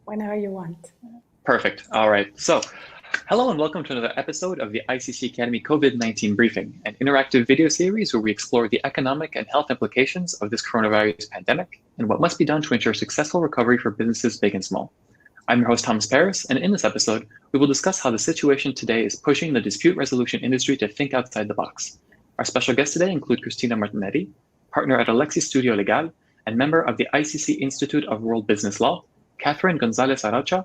Whenever you want. Perfect. All right. So, hello and welcome to another episode of the ICC Academy COVID-19 Briefing, an interactive video series where we explore the economic and health implications of this coronavirus pandemic and what must be done to ensure successful recovery for businesses big and small. I'm your host, Thomas Paris, and in this episode, we will discuss how the situation today is pushing the dispute resolution industry to think outside the box. Our special guests today include Cristina Martinetti, partner at ELEXI Studio Legale and member of the ICC Institute of World Business Law, Katherine González Arrocha,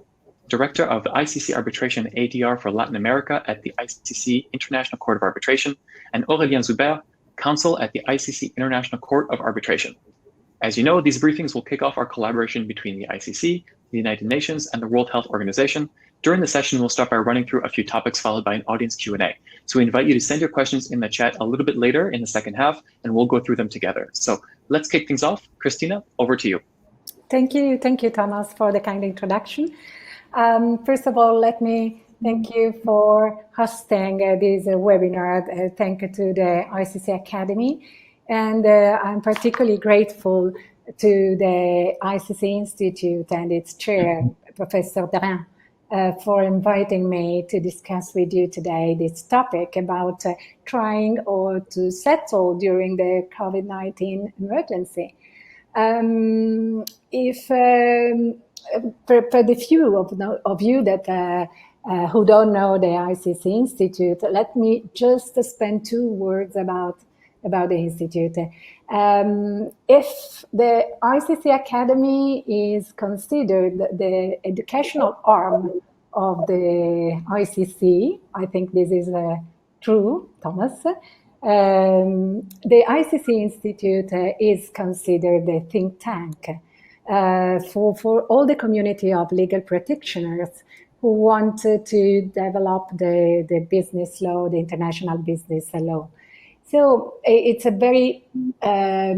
Director of the ICC Arbitration ADR for Latin America at the ICC International Court of Arbitration, and Aurélien Zuber, Counsel at the ICC International Court of Arbitration. As you know, these briefings will kick off our collaboration between the ICC, the United Nations, and the World Health Organization. During the session, we'll start by running through a few topics followed by an audience Q&A. So we invite you to send your questions in the chat a little bit later in the second half, and we'll go through them together. So let's kick things off. Cristina, over to you. Thank you, Thomas, for the kind introduction. First of all, let me thank you for hosting this webinar. Thank you to the ICC Academy. And I'm particularly grateful to the ICC Institute and its chair, Professor Darin, for inviting me to discuss with you today this topic about trying or to settle during the COVID-19 emergency. If for the few of you that who don't know the ICC Institute, let me just spend 2 words about the Institute. If the ICC Academy is considered the educational arm of the ICC, I think this is true, Thomas. The ICC Institute is considered a think tank for all the community of legal practitioners who want to develop the business law, the international business law. So it's a very, I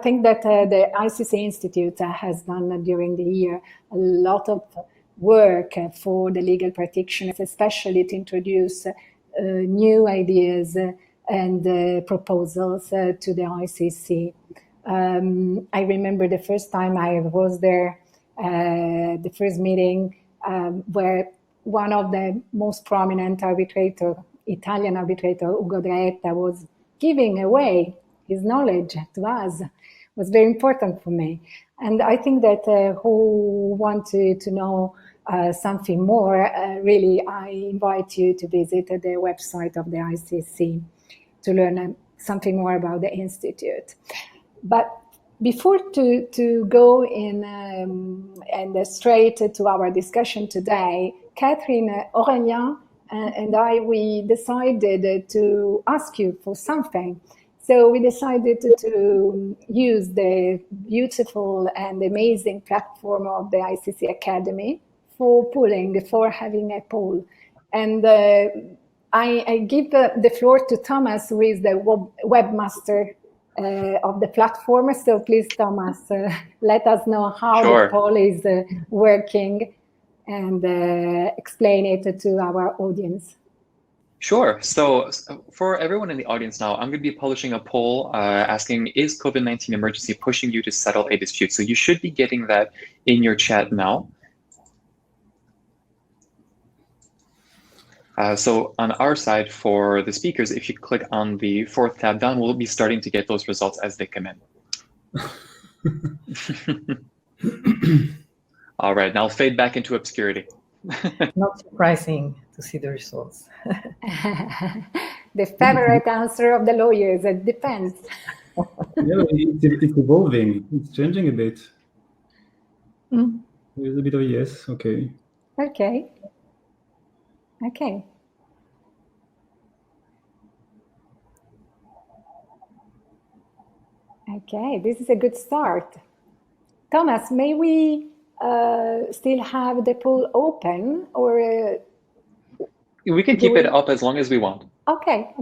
think that the ICC Institute has done during the year a lot of work for the legal practitioners, especially to introduce new ideas and proposals to the ICC. I remember the first time I was there, the first meeting where one of the most prominent Italian arbitrator, Ugo Dreetta, was giving away his knowledge to us. It was very important for me. And I think that who want to know something more, really, I invite you to visit the website of the ICC to learn something more about the Institute. But before to go in and straight to our discussion today, Katherine, Aurélien, and we decided to ask you for something. So we decided to use the beautiful and amazing platform of the ICC Academy for having a poll. And I give the floor to Thomas, who is the webmaster of the platform. So please, Thomas, let us know how the poll is working and explain it to our audience. Sure. So for everyone in the audience now, I'm going to be publishing a poll asking, is COVID-19 emergency pushing you to settle a dispute? So you should be getting that in your chat now. So on our side for the speakers, if you click on the 4th tab down, we'll be starting to get those results as they come in. All right, now fade back into obscurity. Not surprising to see the results. The favorite answer of the lawyers, it depends. Yeah, it's evolving, it's changing a bit. Mm. There's a bit of a yes, okay. Okay. Okay. Okay, this is a good start. Thomas, may we still have the poll open, or We can keep it up as long as we want. Okay.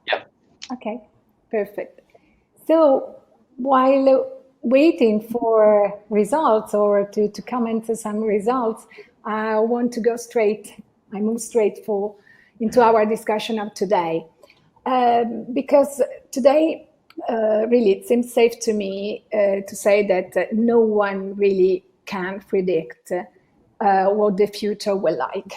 Yeah. Okay, perfect. So while waiting for results or to comment on some results, I want to go straight. I move straight into our discussion of today, because today really it seems safe to me to say that no one really can predict what the future will like.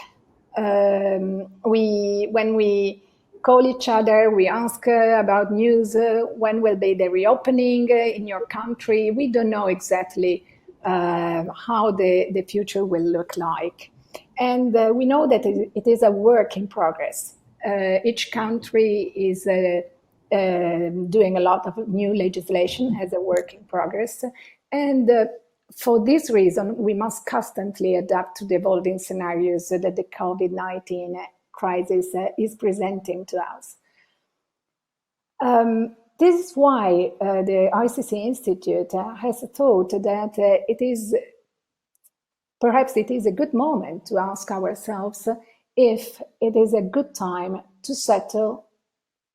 When we call each other, we ask about news, when will be the reopening in your country. We don't know exactly how the future will look like. And we know that it is a work in progress. Each country is doing a lot of new legislation as a work in progress. And for this reason, we must constantly adapt to the evolving scenarios that the COVID-19 crisis is presenting to us. This is why the ICC Institute has thought that perhaps it is a good moment to ask ourselves if it is a good time to settle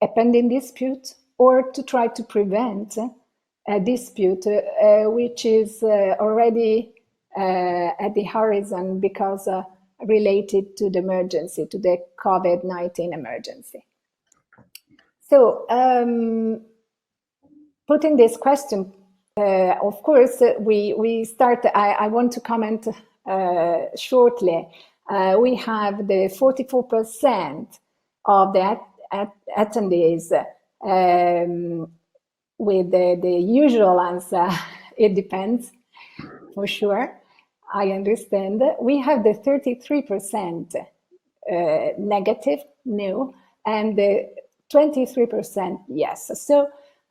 a pending dispute or to try to prevent a dispute which is already at the horizon because related to the emergency, to the COVID-19 emergency. So, putting this question, of course, we start. I want to comment shortly. We have the 44% of the attendees with the usual answer, it depends, for sure. I understand. We have the 33% negative, no, and the 23% yes. So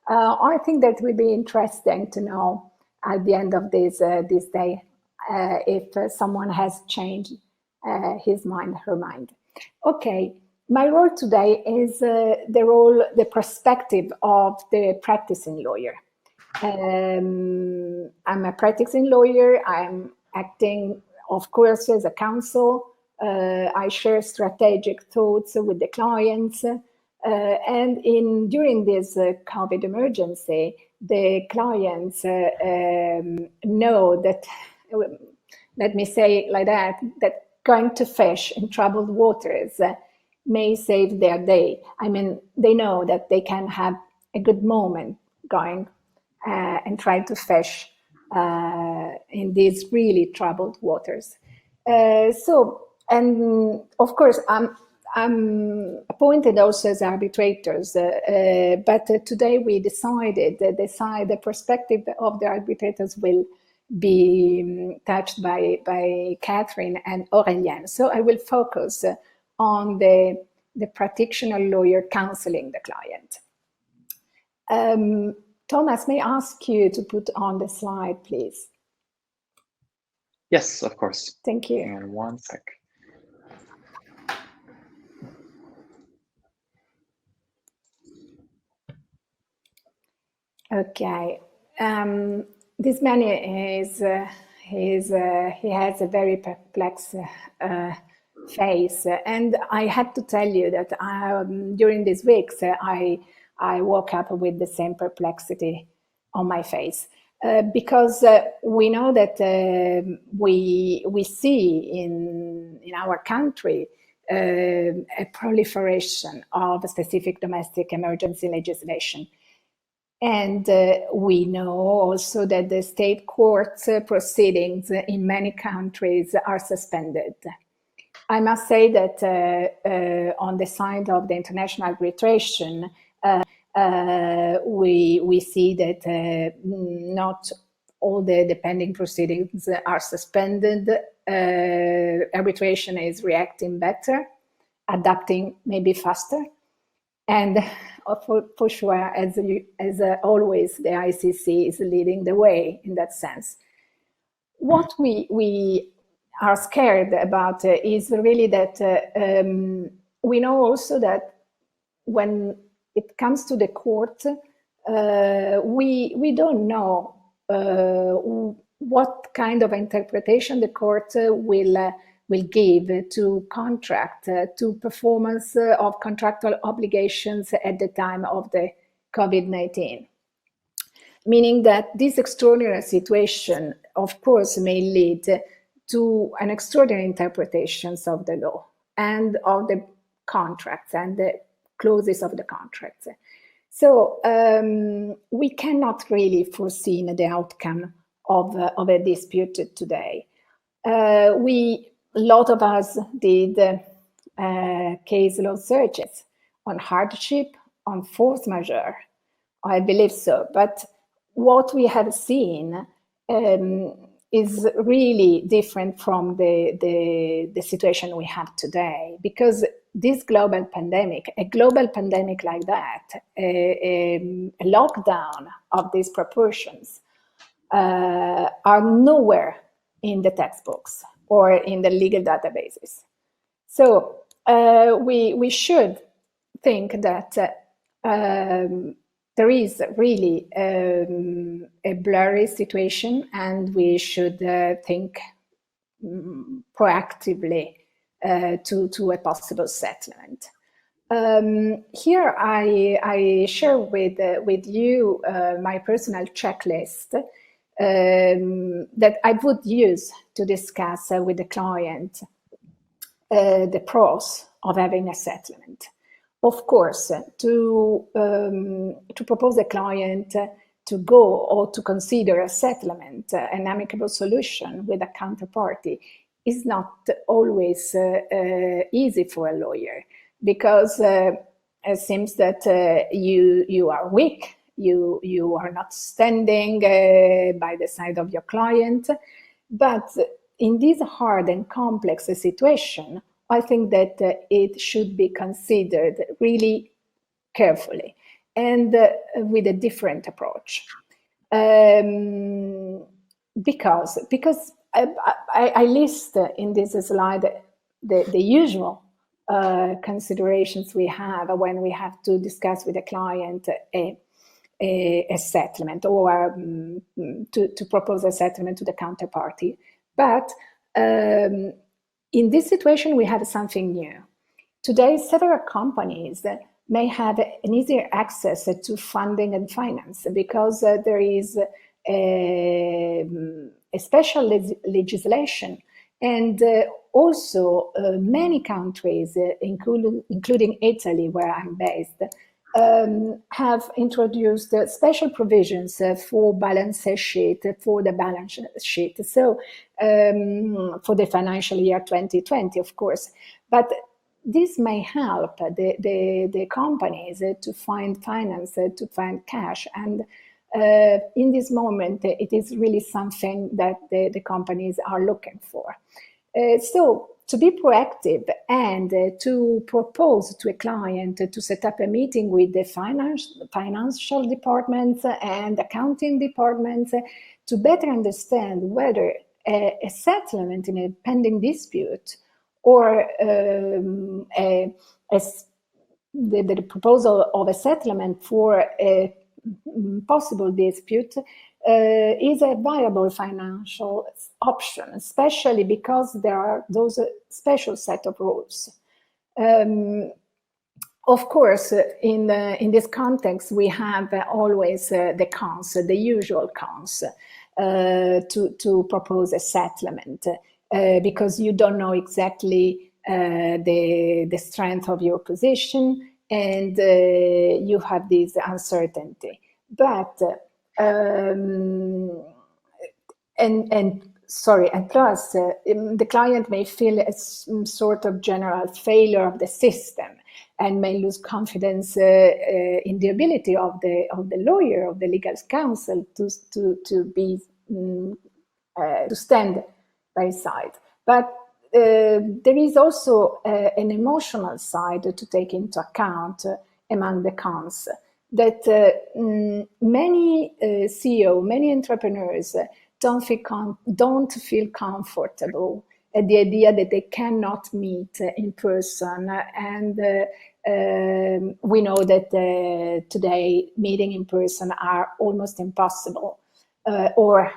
I think that will be interesting to know at the end of this day if someone has changed his mind, her mind. Okay, my role today is the perspective of the practicing lawyer. I'm a practicing lawyer. I'm acting, of course, as a counsel. I share strategic thoughts with the clients. And during this COVID emergency, the clients know that, let me say it like that going to fish in troubled waters may save their day. I mean, they know that they can have a good moment going and try to fish in these really troubled waters. And of course, I'm appointed also as arbitrators, but today we decided that the perspective of the arbitrators will be touched by Katherine and Aurélien. So I will focus on the practitioner lawyer counseling the client. Thomas, may I ask you to put on the slide, please? Yes, of course. Thank you. Hang on one sec. Okay. This man he has a very perplexed face, and I had to tell you that during these weeks I woke up with the same perplexity on my face because we know that we see in our country a proliferation of specific domestic emergency legislation. And we know also that the state courts proceedings in many countries are suspended. I must say that on the side of the international arbitration, we see that not all the pending proceedings are suspended. Arbitration is reacting better, adapting maybe faster. And for sure, as always, the ICC is leading the way in that sense. What we are scared about is really that we know also that when it comes to the court, we don't know what kind of interpretation the court will give to contract, to performance of contractual obligations at the time of the COVID-19. Meaning that this extraordinary situation, of course, may lead to an extraordinary interpretations of the law and of the contracts and the clauses of the contracts. So we cannot really foresee the outcome of a dispute today. A lot of us did case law searches on hardship, on force majeure. I believe so. But what we have seen is really different from the situation we have today, because this global pandemic, a global pandemic like that, a lockdown of these proportions are nowhere in the textbooks or in the legal databases. So we should think that there is really a blurry situation, and we should think proactively to a possible settlement. Here I share with you my personal checklist that I would use to discuss with the client the pros of having a settlement. Of course, to propose a client to go or to consider a settlement, an amicable solution with a counterparty, is not always easy for a lawyer, because it seems that you are weak, you are not standing by the side of your client. But in this hard and complex situation, I think that it should be considered really carefully and with a different approach. Because I list in this slide the usual considerations we have when we have to discuss with a client a settlement, or to propose a settlement to the counterparty. But in this situation, we have something new. Today, several companies may have an easier access to funding and finance, because there is a special legislation, and also many countries, including Italy, where I'm based, have introduced special provisions for balance sheet, for the balance sheet. So for the financial year 2020, of course. But this may help the companies to find finance, to find cash. And in this moment, it is really something that the companies are looking for. So to be proactive and to propose to a client to set up a meeting with the financial departments and accounting departments to better understand whether a settlement in a pending dispute or the proposal of a settlement for a possible dispute is a viable financial option, especially because there are those special set of rules. Of course, in this context, we have always the counsel, the usual counsel, to propose a settlement, because you don't know exactly the strength of your position, and you have this uncertainty. But and plus, the client may feel a sort of general failure of the system and may lose confidence in the ability of the lawyer, of the legal counsel, to stand by his side. But there is also an emotional side to take into account among the cons, that many CEOs, many entrepreneurs don't feel comfortable at the idea that they cannot meet in person, and we know that today meeting in person are almost impossible, or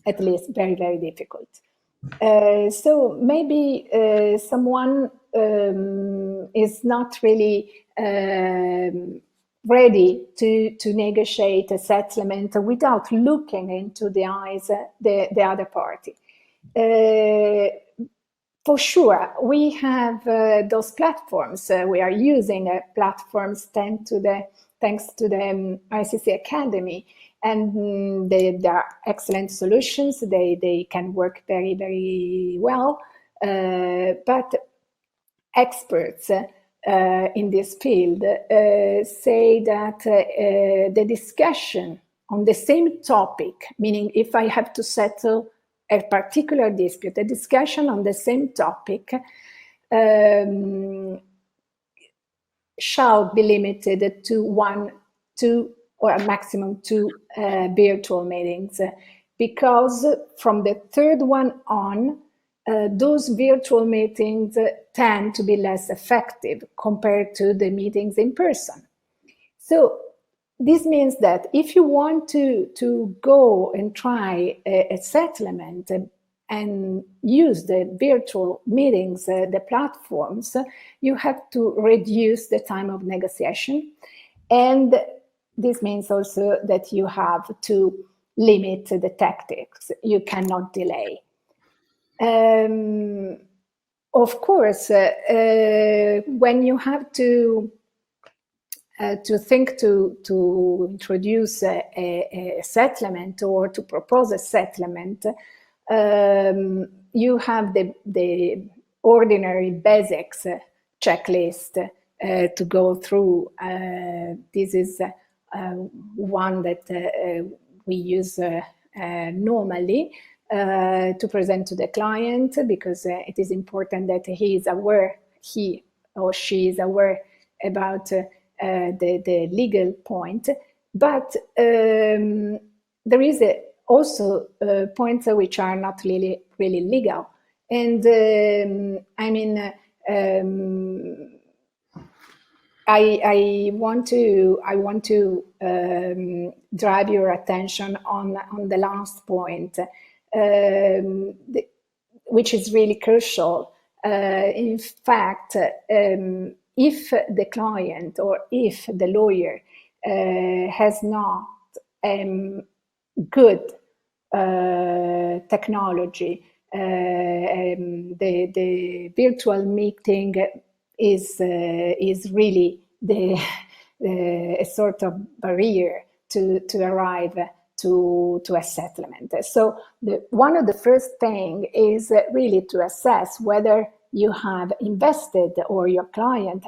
at least very, very difficult. So maybe someone is not really ready to negotiate a settlement without looking into the eyes the other party. For sure, we have those platforms. We are using platforms thanks to the ICC Academy, and they are excellent solutions. They can work very, very well. But experts in this field say that the discussion on the same topic, meaning if I have to settle a particular dispute, a discussion on the same topic shall be limited to 1, 2, or a maximum 2 virtual meetings, because from the third one on, those virtual meetings tend to be less effective compared to the meetings in person. So this means that if you want to go and try a settlement and use the virtual meetings, the platforms, you have to reduce the time of negotiation. And this means also that you have to limit the tactics. You cannot delay. Of course, when you have to think to introduce a settlement or to propose a settlement, you have the ordinary basics checklist to go through. This is one that we use normally to present to the client, because it is important that he or she is aware about the legal point. But there is also points which are not really legal. And I want to drive your attention on the last point, which is really crucial. In fact, if the client or if the lawyer has not good technology, the virtual meeting is really a sort of barrier to arrive to a settlement. So one of the first thing is really to assess whether you have invested or your client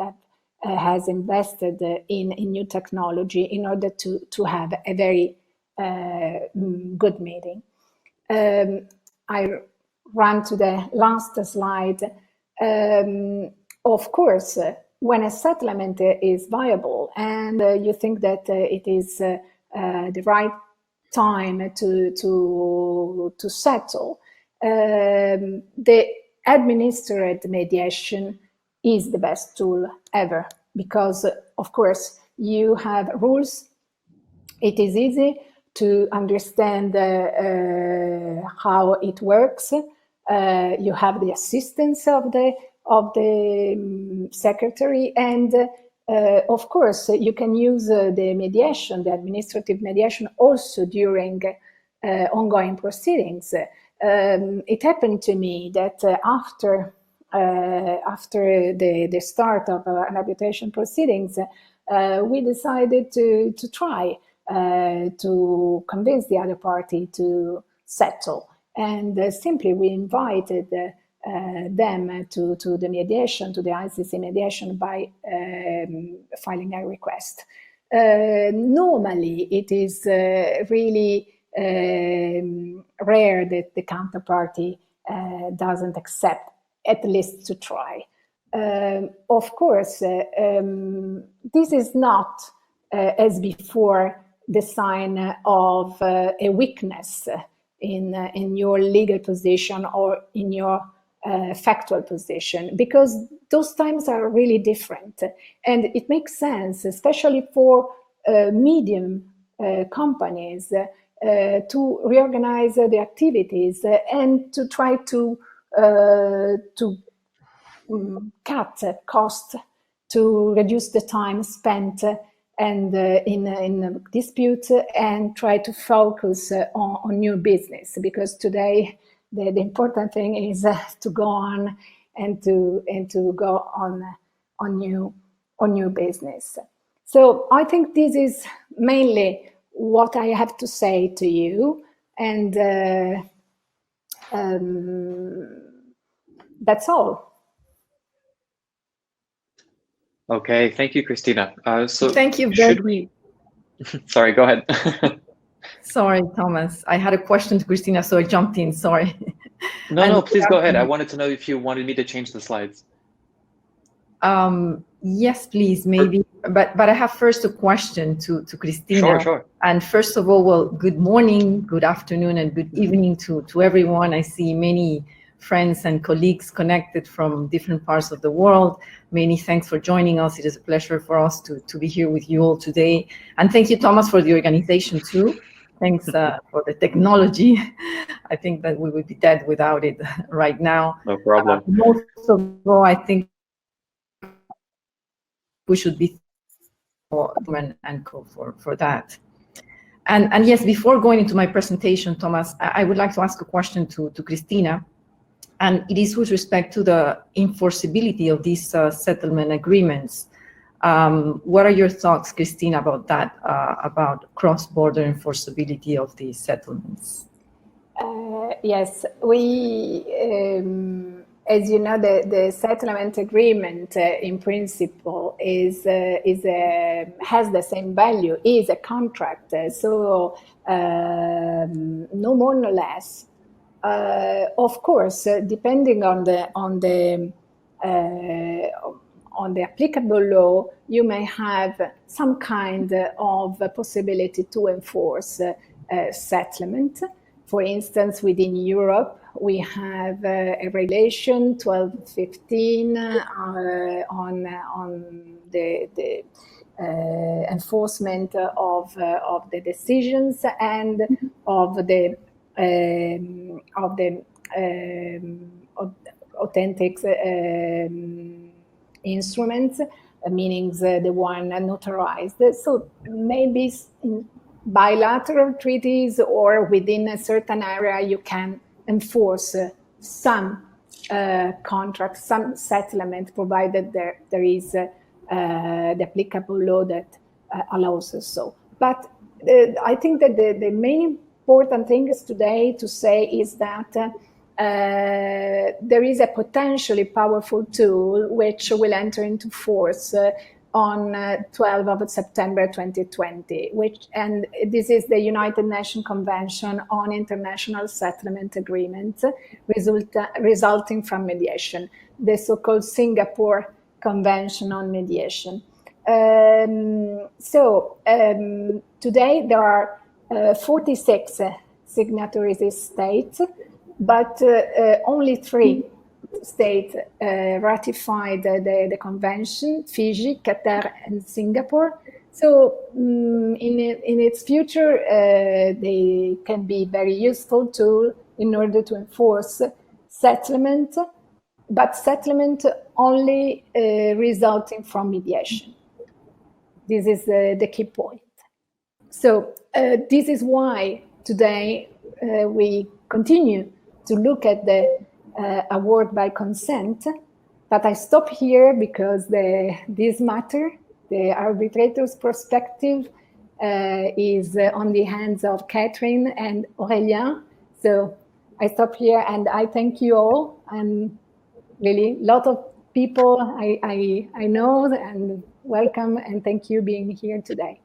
has invested in new technology in order to have a very good meeting. I run to the last slide. Of course, when a settlement is viable and you think that it is the right time to settle, the administered mediation is the best tool ever, because of course you have rules. It is easy to understand how it works. You have the assistance of the secretary, and of course you can use the mediation, the administrative mediation, also during ongoing proceedings. It happened to me that after the start of an arbitration proceedings, we decided to try to convince the other party to settle, and simply we invited them to the mediation, to the ICC mediation, by filing a request. Normally, it is really rare that the counterparty doesn't accept, at least to try. Of course, this is not, as before, the sign of a weakness in your legal position or in your factual position, because those times are really different. And it makes sense, especially for medium companies, to reorganize the activities and to try to cut costs, to reduce the time spent and in disputes, and try to focus on new business, because today the important thing is to go on and to go on new business. So I think this is mainly what I have to say to you, and that's all. Okay, thank you, Cristina. So thank you. Should we? Sorry, go ahead. Sorry, Thomas. I had a question to Cristina, so I jumped in. Sorry. No, please go ahead. I wanted to know if you wanted me to change the slides. Yes, please, maybe. But I have first a question to Cristina. Sure. And first of all, well, good morning, good afternoon, and good evening to everyone. I see many friends and colleagues connected from different parts of the world. Many thanks for joining us. It is a pleasure for us to be here with you all today. And thank you, Thomas, for the organization too. Thanks for the technology. I think that we would be dead without it right now. No problem. Most of all, I think we should be and go for that. And yes, before going into my presentation, Thomas, I would like to ask a question to Cristina. And it is with respect to the enforceability of these settlement agreements. What are your thoughts, Cristina, about that, about cross-border enforceability of these settlements? Yes, we, as you know, the settlement agreement in principle has the same value, is a contract, so no more, no less. Of course, depending on the applicable law, you may have some kind of possibility to enforce settlement. For instance, within Europe, we have a regulation 1215 on the enforcement of the decisions and of the authentic instruments, meaning the one notarized. So maybe in bilateral treaties or within a certain area, you can enforce some contracts, some settlement, provided there is the applicable law that allows us so. But I think that the main important thing is today to say is that there is a potentially powerful tool which will enter into force on 12th of September 2020, and this is the United Nations Convention on International Settlement Agreements resulting from mediation, the so-called Singapore Convention on Mediation. Today there are 46 signatories states, but only 3 states ratified the convention: Fiji, Qatar, and Singapore. So in its future, they can be very useful tool in order to enforce settlement, but settlement only resulting from mediation. This is the key point. So this is why today we continue to look at the award by consent, but I stop here because this matter, the arbitrator's perspective, is on the hands of Katherine and Aurélien. So I stop here and I thank you all, and really a lot of people I know, and welcome and thank you being here today.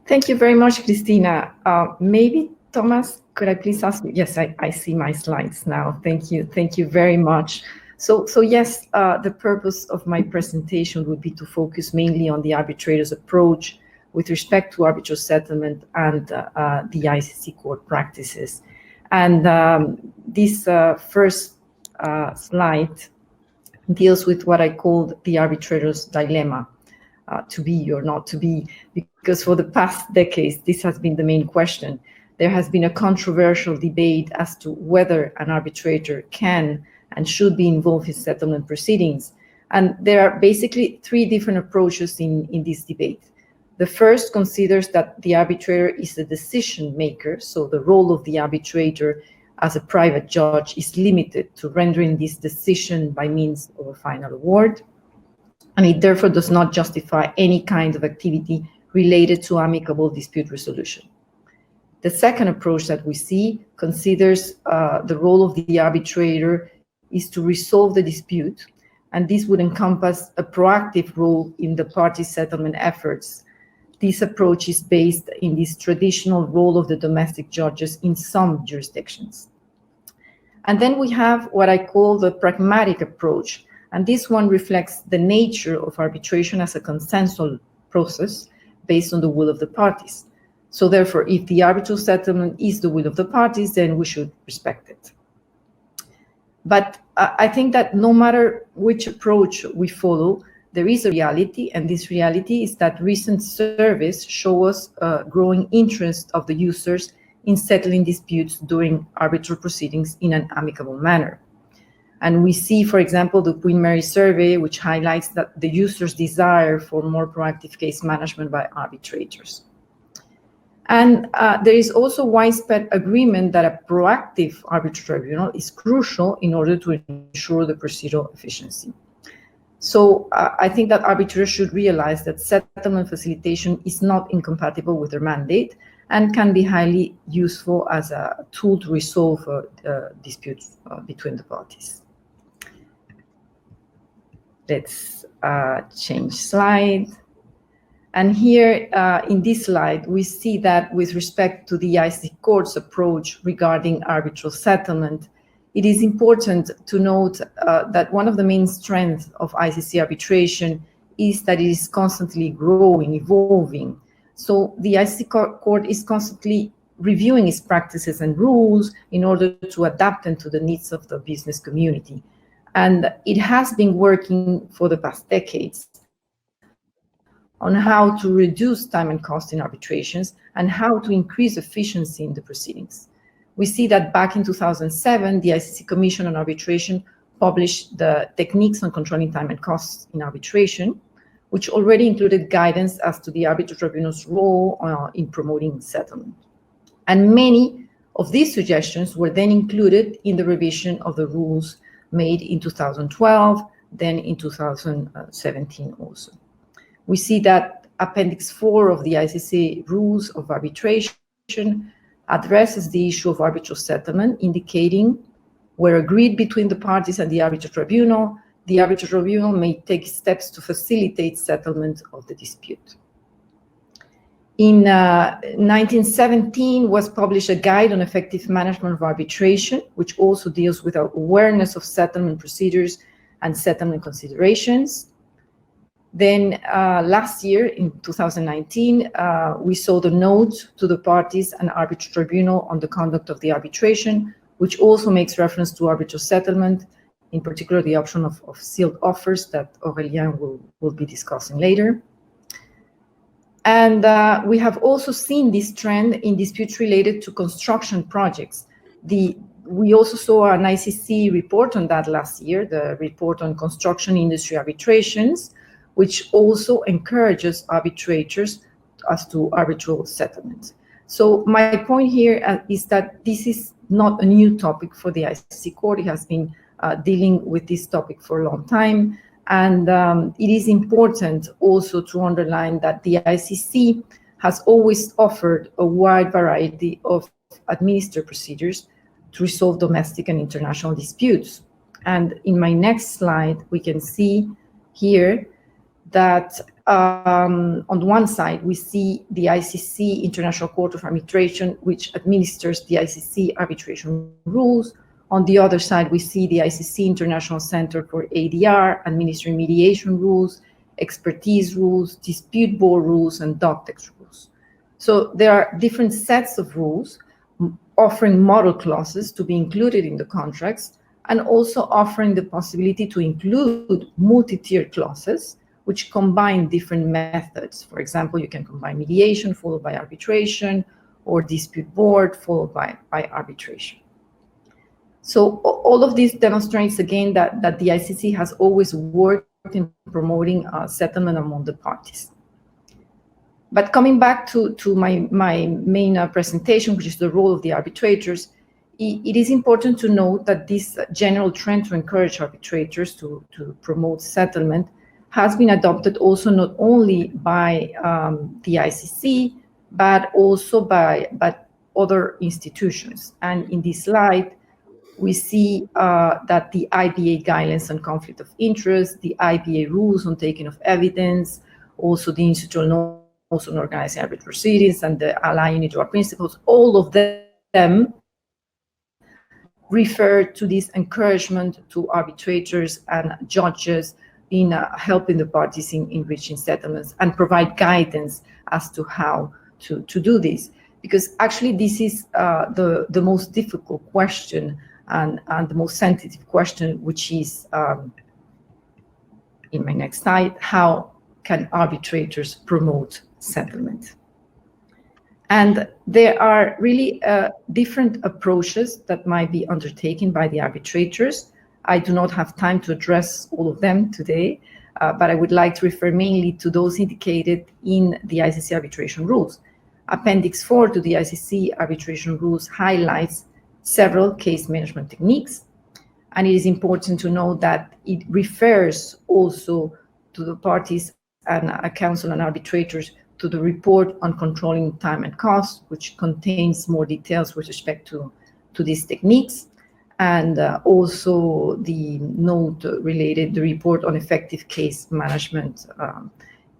Thank you very much, Cristina. Maybe, Thomas, could I please ask you? Yes, I see my slides now. Thank you very much. So yes, the purpose of my presentation would be to focus mainly on the arbitrator's approach with respect to arbitral settlement and the ICC court practices. And this first slide deals with what I called the arbitrator's dilemma, to be or not to be, because for the past decades, this has been the main question. There has been a controversial debate as to whether an arbitrator can and should be involved in settlement proceedings. And there are basically three different approaches in this debate. The first considers that the arbitrator is a decision maker, so the role of the arbitrator as a private judge is limited to rendering this decision by means of a final award, and it therefore does not justify any kind of activity related to amicable dispute resolution. The second approach that we see considers the role of the arbitrator is to resolve the dispute, and this would encompass a proactive role in the party settlement efforts. This approach is based in this traditional role of the domestic judges in some jurisdictions. And then we have what I call the pragmatic approach, and this one reflects the nature of arbitration as a consensual process based on the will of the parties. So therefore, if the arbitral settlement is the will of the parties, then we should respect it. But I think that no matter which approach we follow, there is a reality, and this reality is that recent surveys show us a growing interest of the users in settling disputes during arbitral proceedings in an amicable manner. And we see, for example, the Queen Mary survey, which highlights that the users' desire for more proactive case management by arbitrators. And there is also widespread agreement that a proactive arbitral tribunal is crucial in order to ensure the procedural efficiency. So I think that arbitrators should realize that settlement facilitation is not incompatible with their mandate and can be highly useful as a tool to resolve disputes between the parties. Let's change slide. And here in this slide, we see that with respect to the ICC Court's approach regarding arbitral settlement, it is important to note that one of the main strengths of ICC arbitration is that it is constantly growing, evolving. So the ICC Court is constantly reviewing its practices and rules in order to adapt them to the needs of the business community. And it has been working for the past decades on how to reduce time and cost in arbitrations and how to increase efficiency in the proceedings. We see that back in 2007, the ICC Commission on Arbitration published the Techniques on Controlling Time and Costs in Arbitration, which already included guidance as to the arbitral tribunal's role in promoting settlement. And many of these suggestions were then included in the revision of the rules made in 2012, then in 2017 also. We see that Appendix 4 of the ICC Rules of Arbitration addresses the issue of arbitral settlement, indicating where agreed between the parties and the arbitral tribunal may take steps to facilitate settlement of the dispute. In 1917 was published a guide on effective management of arbitration, which also deals with our awareness of settlement procedures and settlement considerations. Then last year, in 2019, we saw the note to the parties and arbitral tribunal on the conduct of the arbitration, which also makes reference to arbitral settlement, in particular the option of sealed offers that Aurélien will be discussing later. And we have also seen this trend in disputes related to construction projects. We also saw an ICC report on that last year, the report on construction industry arbitrations, which also encourages arbitrators as to arbitral settlement. So my point here is that this is not a new topic for the ICC Court. It has been dealing with this topic for a long time. And it is important also to underline that the ICC has always offered a wide variety of administrative procedures to resolve domestic and international disputes. And in my next slide, we can see here that on one side, we see the ICC International Court of Arbitration, which administers the ICC arbitration rules. On the other side, we see the ICC International Center for ADR, administering mediation rules, expertise rules, dispute board rules, and doctex rules. So there are different sets of rules. offering model clauses to be included in the contracts, and also offering the possibility to include multi-tier clauses which combine different methods. For example, you can combine mediation followed by arbitration, or dispute board followed by arbitration. So all of this demonstrates again that the ICC has always worked in promoting settlement among the parties. But coming back to my main presentation, which is the role of the arbitrators, it is important to note that this general trend to encourage arbitrators to promote settlement has been adopted also not only by the ICC, but also by other institutions. And in this slide, we see that the IBA guidelines on conflict of interest, the IBA rules on taking of evidence, also the institutional norms on organizing arbitral proceedings, and the Allied Unitary principles, all of them refer to this encouragement to arbitrators and judges in helping the parties in reaching settlements, and provide guidance as to how to do this. Because actually this is the most difficult question and the most sensitive question, which is, in my next slide, how can arbitrators promote settlement? And there are really different approaches that might be undertaken by the arbitrators. I do not have time to address all of them today, but I would like to refer mainly to those indicated in the ICC arbitration rules. Appendix 4 to the ICC arbitration rules highlights several case management techniques, and it is important to know that it refers also to the parties and a counsel and arbitrators to the report on controlling time and cost, which contains more details with respect to these techniques, and also the note related, the report on effective case management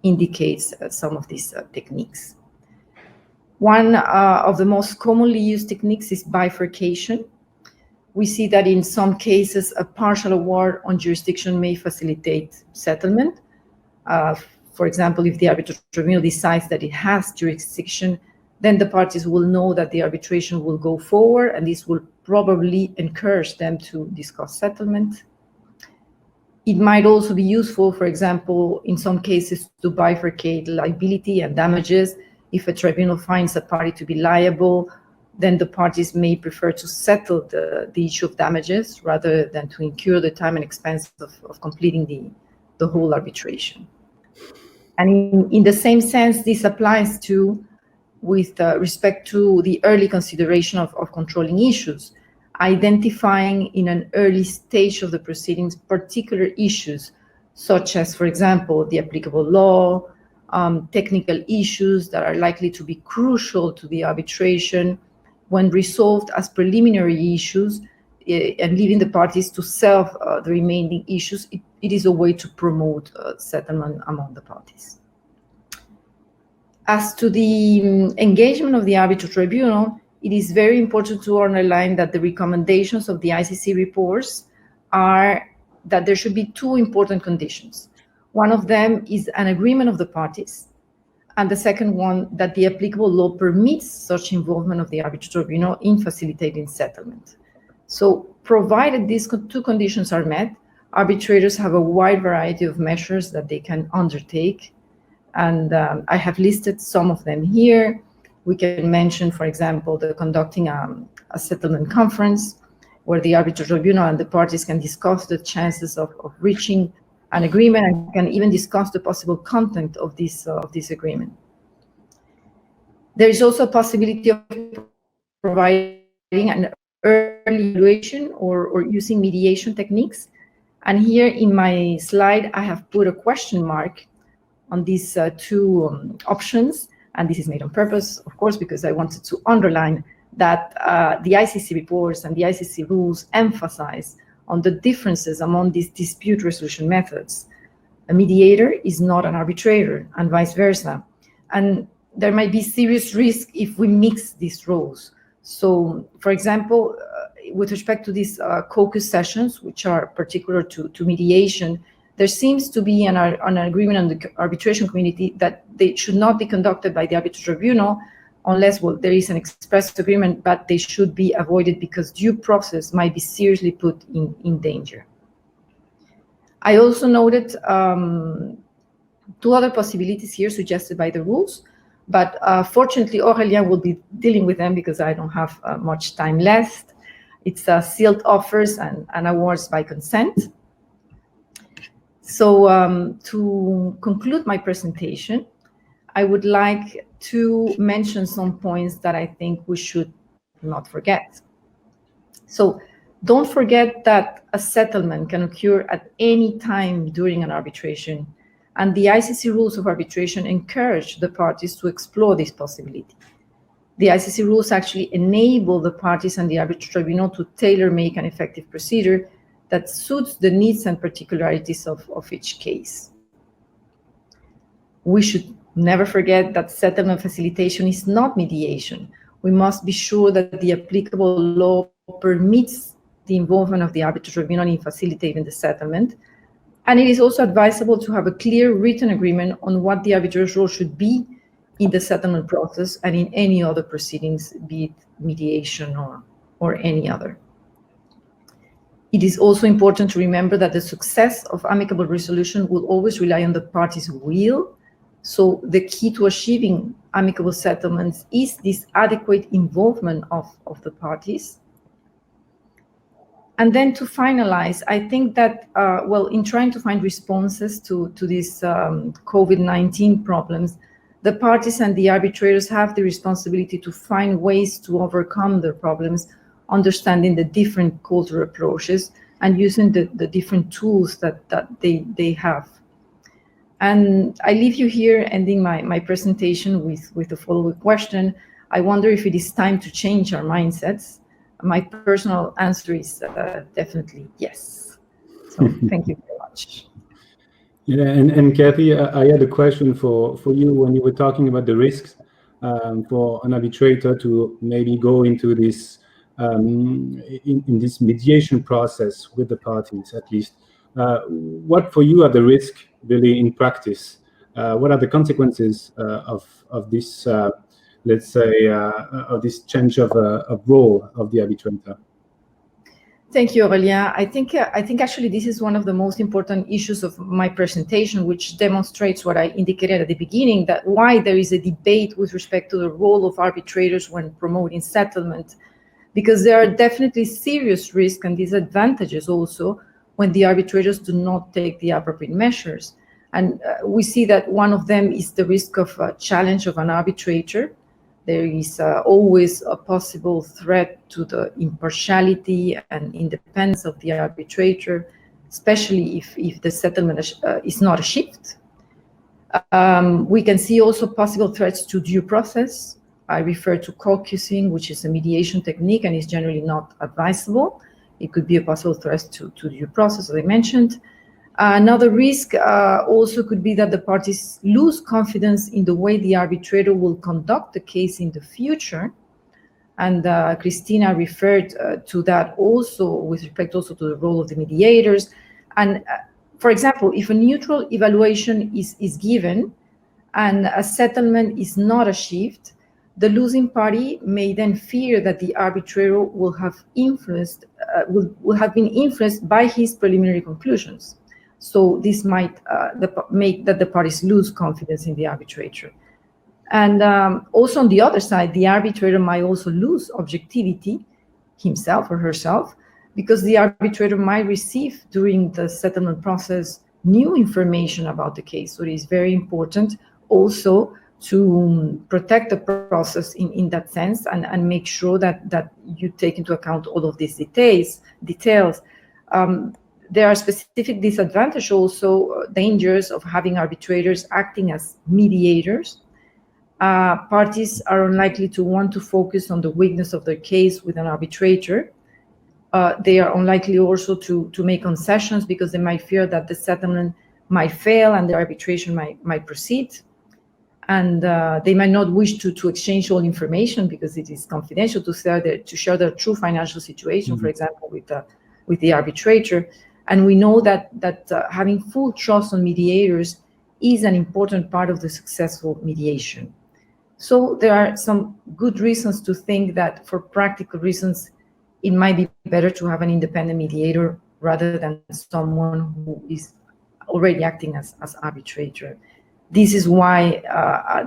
indicates some of these techniques. One of the most commonly used techniques is bifurcation. We see that in some cases, a partial award on jurisdiction may facilitate settlement. For example, if the arbitral tribunal decides that it has jurisdiction, then the parties will know that the arbitration will go forward, and this will probably encourage them to discuss settlement. It might also be useful, for example, in some cases, to bifurcate liability and damages. If a tribunal finds a party to be liable, then the parties may prefer to settle the issue of damages rather than to incur the time and expense of completing the whole arbitration. And in the same sense, this applies to with respect to the early consideration of controlling issues, identifying in an early stage of the proceedings particular issues, such as, for example, the applicable law, technical issues that are likely to be crucial to the arbitration. When resolved as preliminary issues and leaving the parties to solve the remaining issues, it is a way to promote settlement among the parties. As to the engagement of the arbitral tribunal, it is very important to underline that the recommendations of the ICC reports are that there should be two important conditions. One of them is an agreement of the parties, and the second one, that the applicable law permits such involvement of the arbitral tribunal in facilitating settlement. So, provided these two conditions are met, arbitrators have a wide variety of measures that they can undertake, and I have listed some of them here. We can mention, for example, the conducting a settlement conference where the arbitral tribunal and the parties can discuss the chances of reaching an agreement and can even discuss the possible content of this agreement. There is also a possibility of providing an early evaluation or using mediation techniques. And here in my slide, I have put a question mark on these two options. And this is made on purpose, of course, because I wanted to underline that the ICC reports and the ICC rules emphasize on the differences among these dispute resolution methods. A mediator is not an arbitrator, and vice versa. And there might be serious risk if we mix these roles. So, for example, with respect to these caucus sessions, which are particular to mediation, there seems to be an agreement on the arbitration community that they should not be conducted by the arbitral tribunal, unless, well, there is an express agreement, but they should be avoided because due process might be seriously put in danger. I also noted 2 other possibilities here suggested by the rules, but fortunately Aurélien will be dealing with them because I don't have much time left. It's sealed offers and awards by consent. So to conclude my presentation, I would like to mention some points that I think we should not forget. So don't forget that a settlement can occur at any time during an arbitration, and the ICC rules of arbitration encourage the parties to explore this possibility. The ICC rules actually enable the parties and the arbitral tribunal to tailor-make an effective procedure that suits the needs and particularities of each case. We should never forget that settlement facilitation is not mediation. We must be sure that the applicable law permits the involvement of the arbitral tribunal in facilitating the settlement. And it is also advisable to have a clear written agreement on what the arbitrator's role should be in the settlement process and in any other proceedings, be it mediation or any other. It is also important to remember that the success of amicable resolution will always rely on the parties' will. So the key to achieving amicable settlements is this adequate involvement of the parties. And then to finalize, I think that, well, in trying to find responses to these COVID-19 problems, the parties and the arbitrators have the responsibility to find ways to overcome their problems, understanding the different cultural approaches and using the different tools that they have. And I leave you here ending my presentation with the following question. I wonder if it is time to change our mindsets. My personal answer is definitely yes. So thank you very much. Yeah, and Kathy, I had a question for you when you were talking about the risks for an arbitrator to maybe go into this in this mediation process with the parties, at least. What for you are the risks really in practice? What are the consequences of this, let's say, of this change of role of the arbitrator? Thank you, Aurélien. I think actually this is one of the most important issues of my presentation, which demonstrates what I indicated at the beginning, that why there is a debate with respect to the role of arbitrators when promoting settlement, because there are definitely serious risks and disadvantages also when the arbitrators do not take the appropriate measures. And we see that one of them is the risk of a challenge of an arbitrator. There is always a possible threat to the impartiality and independence of the arbitrator, especially if the settlement is not achieved. We can see also possible threats to due process. I refer to caucusing, which is a mediation technique and is generally not advisable. It could be a possible threat to due process, as I mentioned. Another risk also could be that the parties lose confidence in the way the arbitrator will conduct the case in the future. And Cristina referred to that also with respect also to the role of the mediators. And for example, if a neutral evaluation is given and a settlement is not achieved, the losing party may then fear that the arbitrator will have been influenced by his preliminary conclusions. So this might make that the parties lose confidence in the arbitrator. And also on the other side, the arbitrator might also lose objectivity, himself or herself, because the arbitrator might receive during the settlement process new information about the case. So it is very important also to protect the process in that sense and make sure that you take into account all of these details. There are specific disadvantages also, dangers of having arbitrators acting as mediators. Parties are unlikely to want to focus on the weakness of their case with an arbitrator. They are unlikely also to make concessions because they might fear that the settlement might fail and the arbitration might proceed. And they might not wish to exchange all information because it is confidential to share their true financial situation, for example, with the arbitrator. And we know that having full trust on mediators is an important part of the successful mediation. So there are some good reasons to think that for practical reasons, it might be better to have an independent mediator rather than someone who is already acting as arbitrator. This is why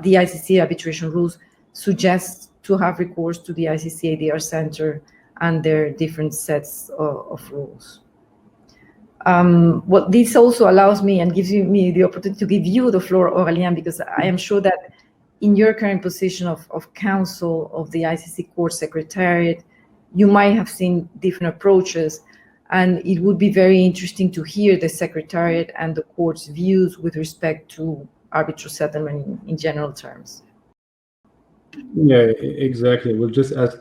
the ICC arbitration rules suggest to have recourse to the ICC ADR Center and their different sets of rules. Well, this also allows me and gives me the opportunity to give you the floor, Aurélien, because I am sure that in your current position of counsel of the ICC Court Secretariat, you might have seen different approaches, and it would be very interesting to hear the Secretariat and the Court's views with respect to arbitral settlement in general terms. Yeah, exactly. We'll just ask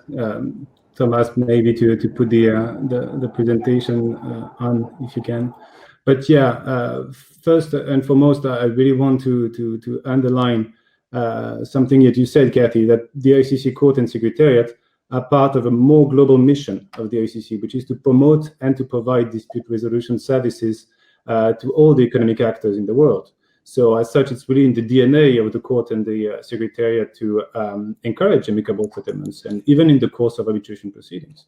Thomas maybe to put the presentation on, if you can. But yeah, first and foremost, I really want to underline something that you said, Kathy, that the ICC Court and Secretariat are part of a more global mission of the ICC, which is to promote and to provide dispute resolution services to all the economic actors in the world. So as such, it's really in the DNA of the court and the Secretariat to encourage amicable settlements, and even in the course of arbitration proceedings.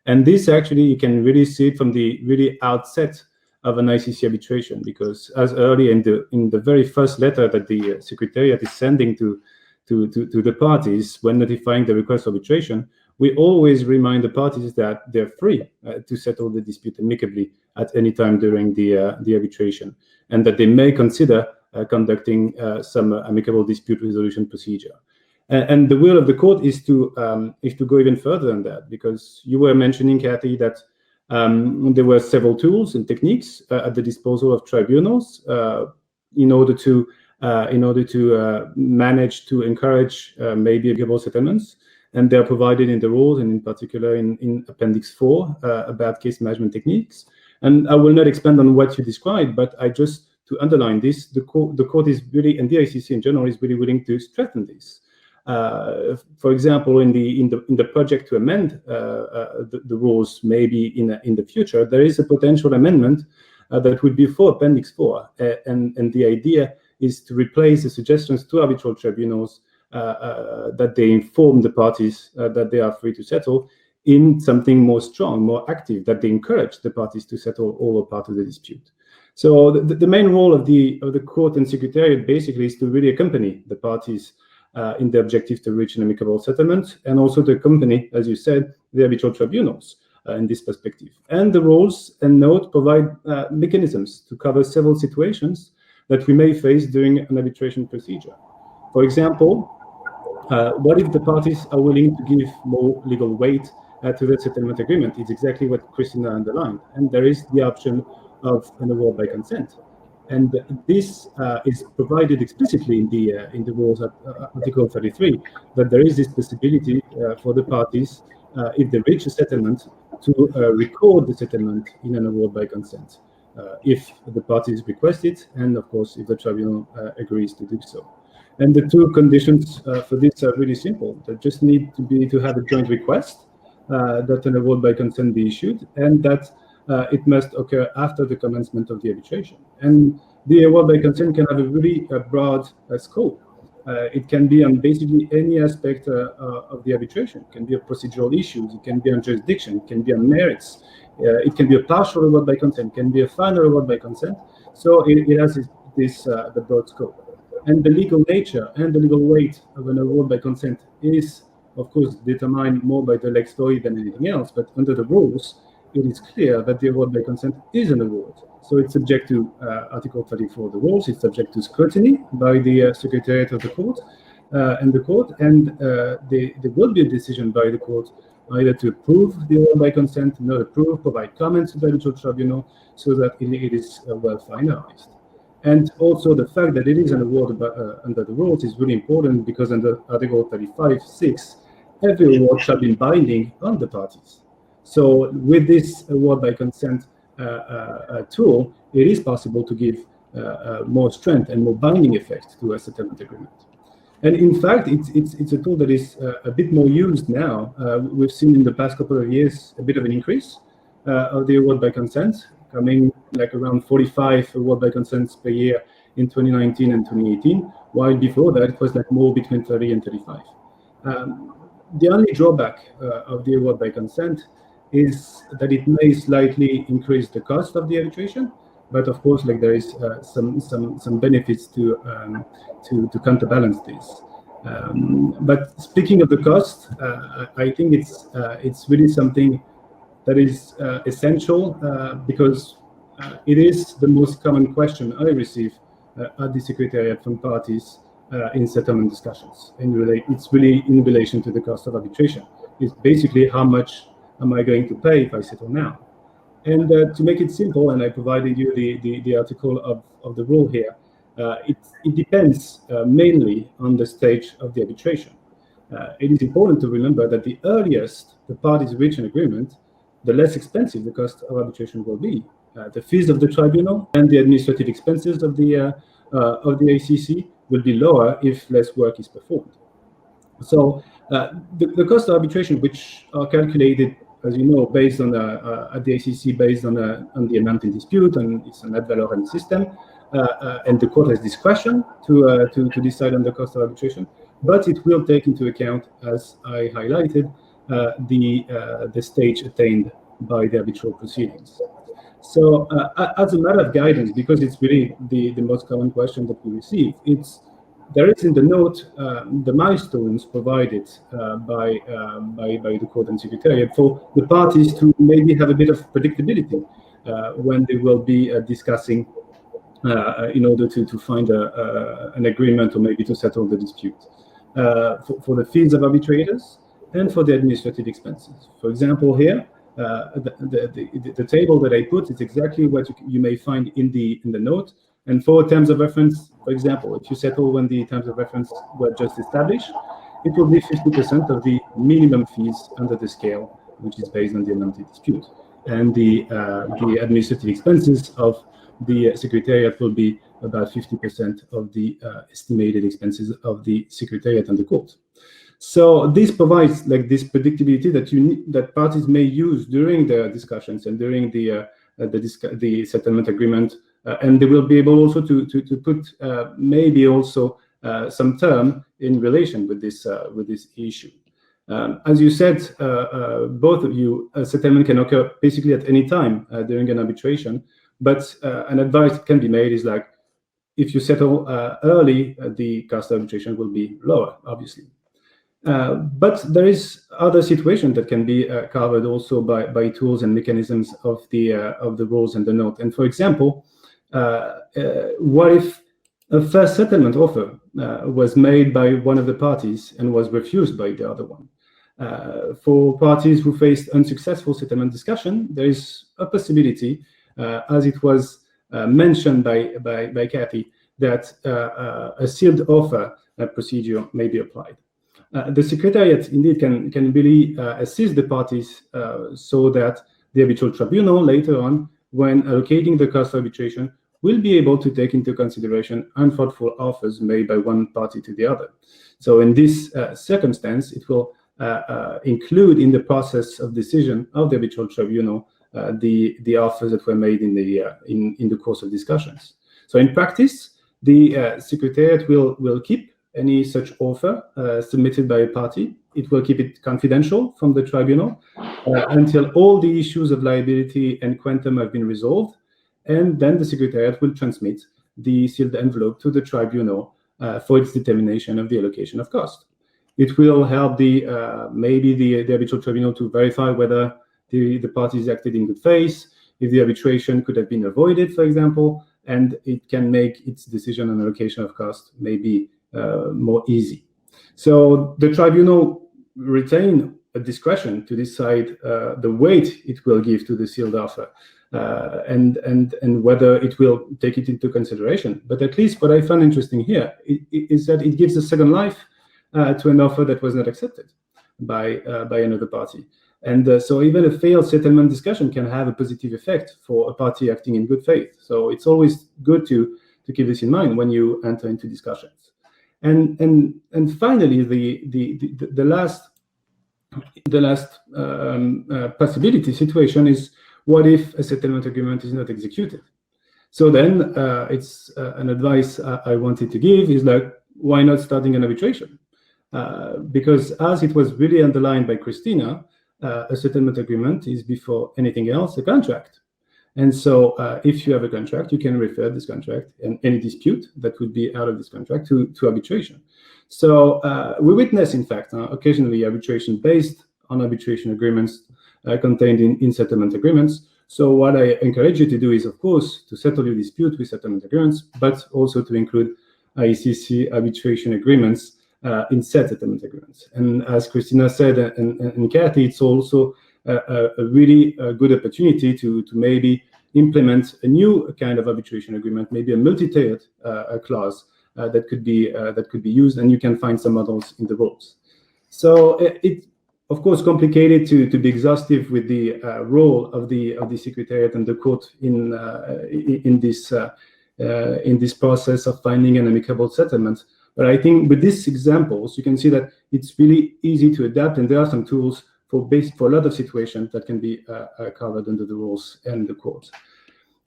And this actually, you can really see it from the really outset of an ICC arbitration, because as early in the very first letter that the Secretariat is sending to the parties when notifying the request for arbitration, we always remind the parties that they're free to settle the dispute amicably at any time during the arbitration, and that they may consider conducting some amicable dispute resolution procedure. And the will of the court is to go even further than that, because you were mentioning, Kathy, that there were several tools and techniques at the disposal of tribunals in order to manage to encourage maybe amicable settlements, and they are provided in the rules, and in particular in Appendix 4 about case management techniques. And I will not expand on what you described, but I just to underline this, the court is really, and the ICC in general is really willing to strengthen this. For example, in the project to amend the rules, maybe in the future, there is a potential amendment that would be for Appendix 4, and the idea is to replace the suggestions to arbitral tribunals that they inform the parties that they are free to settle in something more strong, more active, that they encourage the parties to settle all or part of the dispute. So the main role of the court and Secretariat basically is to really accompany the parties in the objective to reach an amicable settlement, and also to accompany, as you said, the arbitral tribunals in this perspective. And the rules and note provide mechanisms to cover several situations that we may face during an arbitration procedure. For example, what if the parties are willing to give more legal weight to the settlement agreement? It's exactly what Cristina underlined. And there is the option of an award by consent. And this is provided explicitly in the rules at Article 33, that there is this possibility for the parties, if they reach a settlement, to record the settlement in an award by consent, if the parties request it, and of course, if the tribunal agrees to do so. And the two conditions for this are really simple. They just need to have a joint request that an award by consent be issued, and that it must occur after the commencement of the arbitration. And the award by consent can have a really broad scope. It can be on basically any aspect of the arbitration. It can be a procedural issues, it can be on jurisdiction, it can be on merits, it can be a partial award by consent, it can be a final award by consent. So it has the broad scope. And the legal nature and the legal weight of an award by consent is, of course, determined more by the lex story than anything else, but under the rules, it is clear that the award by consent is an award. So it's subject to Article 34 of the rules, it's subject to scrutiny by the Secretariat of the Court and the Court, and there will be a decision by the Court either to approve the award by consent, not approve, provide comments to the arbitral tribunal, so that it is well finalized. And also the fact that it is an award under the rules is really important, because under Article 35(6), every award shall be binding on the parties. So with this award by consent tool, it is possible to give more strength and more binding effect to a settlement agreement. And in fact, it's a tool that is a bit more used now. We've seen in the past couple of years a bit of an increase of the award by consent, coming like around 45 award by consents per year in 2019 and 2018, while before that it was like more between 30 and 35. The only drawback of the award by consent is that it may slightly increase the cost of the arbitration, but of course, like there is some benefits to counterbalance this. But speaking of the cost, I think it's really something that is essential because it is the most common question I receive at the Secretariat from parties in settlement discussions. It's really in relation to the cost of arbitration. It's basically how much am I going to pay if I settle now? And to make it simple, and I provided you the article of the rule here, it depends mainly on the stage of the arbitration. It is important to remember that the earliest the parties reach an agreement, the less expensive the cost of arbitration will be. The fees of the tribunal and the administrative expenses of the ICC will be lower if less work is performed. So the cost of arbitration, which are calculated, as you know, based on at the ICC, based on the amount in dispute, and it's an ad valorem system, and the court has discretion to decide on the cost of arbitration, but it will take into account, as I highlighted, the stage attained by the arbitral proceedings. So as a matter of guidance, because it's really the most common question that we receive, there is in the note the milestones provided by the court and secretariat for the parties to maybe have a bit of predictability when they will be discussing in order to find an agreement or maybe to settle the dispute for the fees of arbitrators and for the administrative expenses. For example, here, the table that I put is exactly what you may find in the note. And for terms of reference, for example, if you settle when the terms of reference were just established, it will be 50% of the minimum fees under the scale, which is based on the amount of dispute. And the administrative expenses of the Secretariat will be about 50% of the estimated expenses of the Secretariat and the court. So this provides like this predictability that parties may use during the discussions and during the settlement agreement, and they will be able also to put maybe also some term in relation with this issue. As you said, both of you, a settlement can occur basically at any time during an arbitration, but an advice can be made is like, if you settle early, the cost of arbitration will be lower, obviously. But there is other situations that can be covered also by tools and mechanisms of the rules and the note. And for example, what if a first settlement offer was made by one of the parties and was refused by the other one? For parties who faced unsuccessful settlement discussion, there is a possibility, as it was mentioned by Kathy, that a sealed offer procedure may be applied. The Secretariat indeed can really assist the parties so that the arbitral tribunal later on, when allocating the cost of arbitration, will be able to take into consideration unfruitful offers made by one party to the other. So in this circumstance, it will include in the process of decision of the arbitral tribunal the offers that were made in the course of discussions. So in practice, the Secretariat will keep any such offer submitted by a party. It will keep it confidential from the tribunal until all the issues of liability and quantum have been resolved, and then the Secretariat will transmit the sealed envelope to the tribunal for its determination of the allocation of cost. It will help maybe the arbitral tribunal to verify whether the parties acted in good faith, if the arbitration could have been avoided, for example, and it can make its decision on allocation of cost maybe more easy. So the tribunal retain a discretion to decide the weight it will give to the sealed offer and whether it will take it into consideration. But at least what I found interesting here is that it gives a second life to an offer that was not accepted by another party. And so even a failed settlement discussion can have a positive effect for a party acting in good faith. So it's always good to keep this in mind when you enter into discussions. And finally, the last possibility situation is, what if a settlement agreement is not executed? So then it's an advice I wanted to give is like, why not starting an arbitration? Because as it was really underlined by Cristina, a settlement agreement is before anything else a contract. And so if you have a contract, you can refer this contract and any dispute that would be out of this contract to arbitration. So we witness, in fact, occasionally arbitration based on arbitration agreements contained in settlement agreements. So what I encourage you to do is, of course, to settle your dispute with settlement agreements, but also to include ICC arbitration agreements in said settlement agreements. And as Cristina said, and Kathy, it's also a really good opportunity to maybe implement a new kind of arbitration agreement, maybe a multi-tiered clause that could be used, and you can find some models in the rules. So it's of course complicated to be exhaustive with the role of the Secretariat and the court in this process of finding an amicable settlement. But I think with these examples, you can see that it's really easy to adapt, and there are some tools for a lot of situations that can be covered under the rules and the court.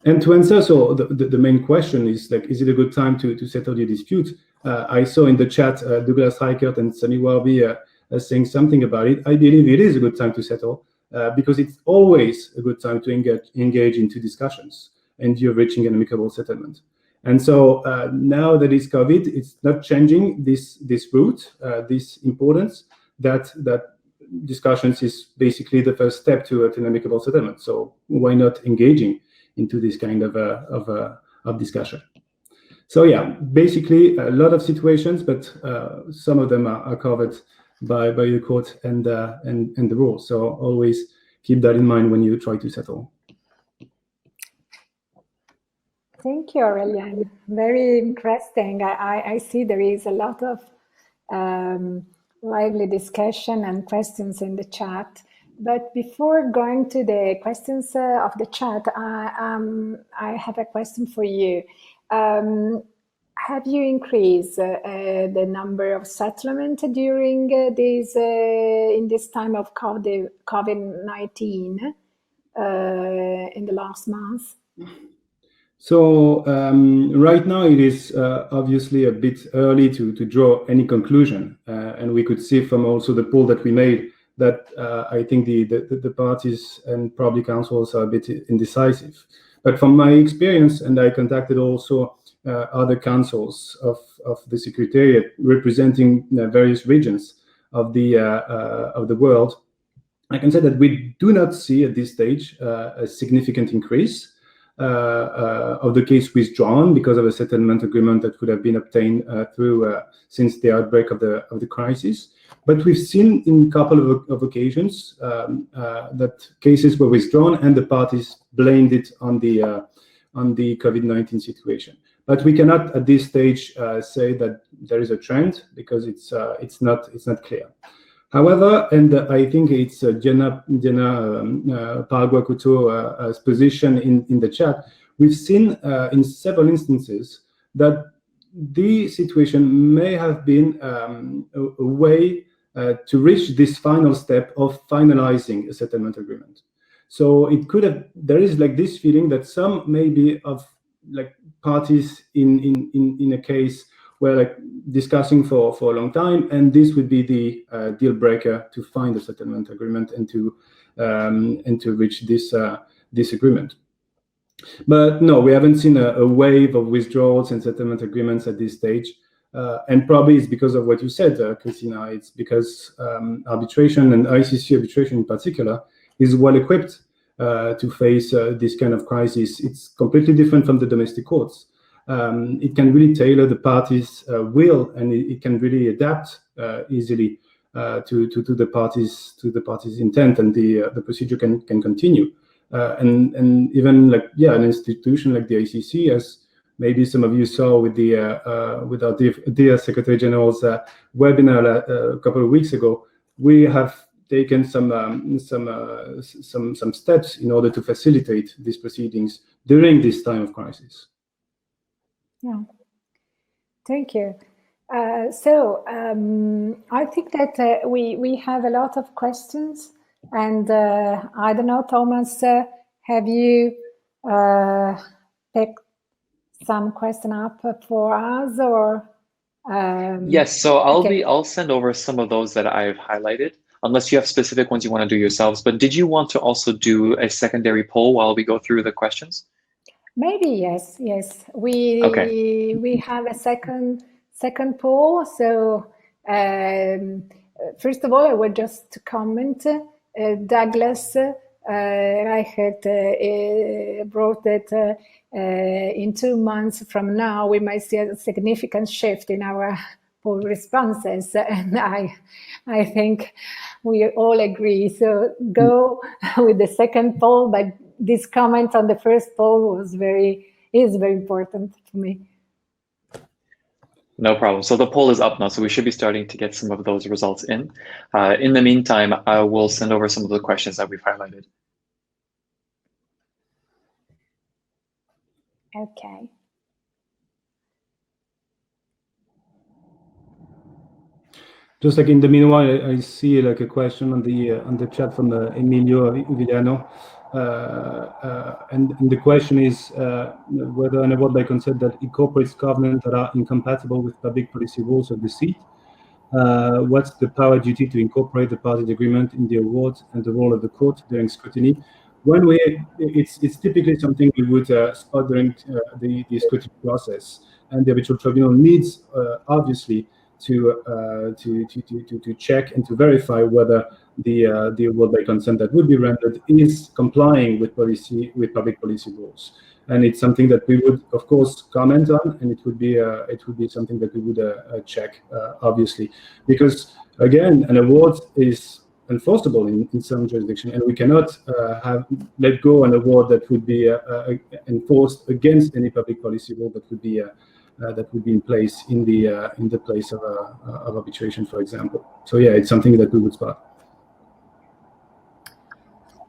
And to answer, so the main question is, like, is it a good time to settle the dispute? I saw in the chat Douglas Reichert and Sami Warby saying something about it. I believe it is a good time to settle because it's always a good time to engage into discussions and you're reaching an amicable settlement. And so now that it's COVID, it's not changing this route, this importance that discussions is basically the first step to an amicable settlement. So why not engaging into this kind of discussion? So yeah, basically a lot of situations, but some of them are covered by the court and the rules. So always keep that in mind when you try to settle. Thank you, Aurélien. Very interesting. I see there is a lot of lively discussion and questions in the chat. But before going to the questions of the chat, I have a question for you. Have you increased the number of settlements during in this time of COVID-19 in the last month? So right now it is obviously a bit early to draw any conclusion, and we could see from also the poll that we made that I think the parties and probably councils are a bit indecisive. But from my experience, and I contacted also other councils of the Secretariat representing various regions of the world, I can say that we do not see at this stage a significant increase of the case withdrawn because of a settlement agreement that would have been obtained since the outbreak of the crisis. But we've seen in a couple of occasions that cases were withdrawn and the parties blamed it on the COVID-19 situation. But we cannot at this stage say that there is a trend because it's not clear. However, and I think it's Jenna Paraguacuto's position in the chat, we've seen in several instances that the situation may have been a way to reach this final step of finalizing a settlement agreement. So it could have, there is like this feeling that some maybe of like parties in a case were like discussing for a long time, and this would be the deal breaker to find a settlement agreement and to reach this agreement. But no, we haven't seen a wave of withdrawals and settlement agreements at this stage. And probably it's because of what you said, Cristina. It's because arbitration and ICC arbitration in particular is well equipped to face this kind of crisis. It's completely different from the domestic courts. It can really tailor the parties' will, and it can really adapt easily to the parties' intent, and the procedure can continue. And even like an institution like the ICC, as maybe some of you saw with our dear Secretary General's webinar a couple of weeks ago, we have taken some steps in order to facilitate these proceedings during this time of crisis. Yeah, thank you. So I think that we have a lot of questions, and I don't know, Thomas, have you picked some question up for us, or Yes, so Okay. I'll send over some of those that I've highlighted, unless you have specific ones you want to do yourselves. But did you want to also do a secondary poll while we go through the questions? Maybe yes. Okay. We have a second poll. So first of all, I would just comment. Douglas Reichert wrote that in 2 months from now we might see a significant shift in our poll responses, and I think we all agree. So go with the second poll, but this comment on the first poll is very important for me. No problem. So the poll is up now, so we should be starting to get some of those results in. In the meantime, I will send over some of the questions that we've highlighted. Okay. Just like in the meanwhile, I see like a question on the chat from Emilio Villano, and the question is whether an award by consent that incorporates covenants that are incompatible with public policy rules of the seat. What's the power duty to incorporate the parties' agreement in the award and the role of the court during scrutiny? One way, it's typically something we would spot during the scrutiny process, and the arbitral tribunal needs obviously to check and to verify whether the award by consent that would be rendered is complying with public policy rules. And it's something that we would, of course, comment on, and it would be something that we would check, obviously, because again, an award is enforceable in some jurisdiction, and we cannot let go an award that would be enforced against any public policy rule that would be in place in the place of arbitration, for example. So yeah, it's something that we would spot.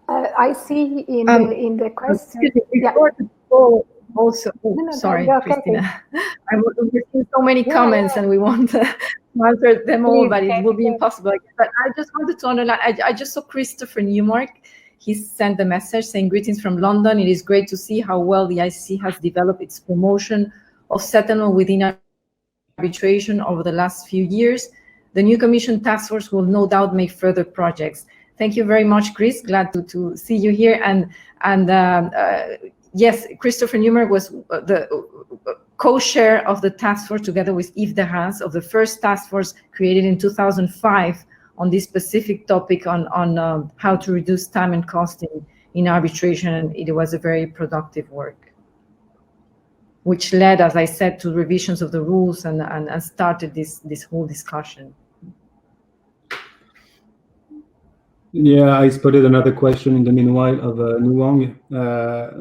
I see in the question. Also, sorry, Cristina. We've seen so many comments, and we want to answer them all, but it will be impossible. But I just wanted to underline. I just saw Christopher Newmark. He sent a message saying, "Greetings from London. It is great to see how well the ICC has developed its promotion of settlement within arbitration over the last few years. The new Commission task force will no doubt make further projects." Thank you very much, Chris. Glad to see you here. And yes, Christopher Newmark was the co-chair of the task force together with Yves de Haas of the first task force created in 2005 on this specific topic on how to reduce time and cost in arbitration. And it was a very productive work, which led, as I said, to revisions of the rules and started this whole discussion. Yeah, I spotted another question in the meanwhile of Nuong.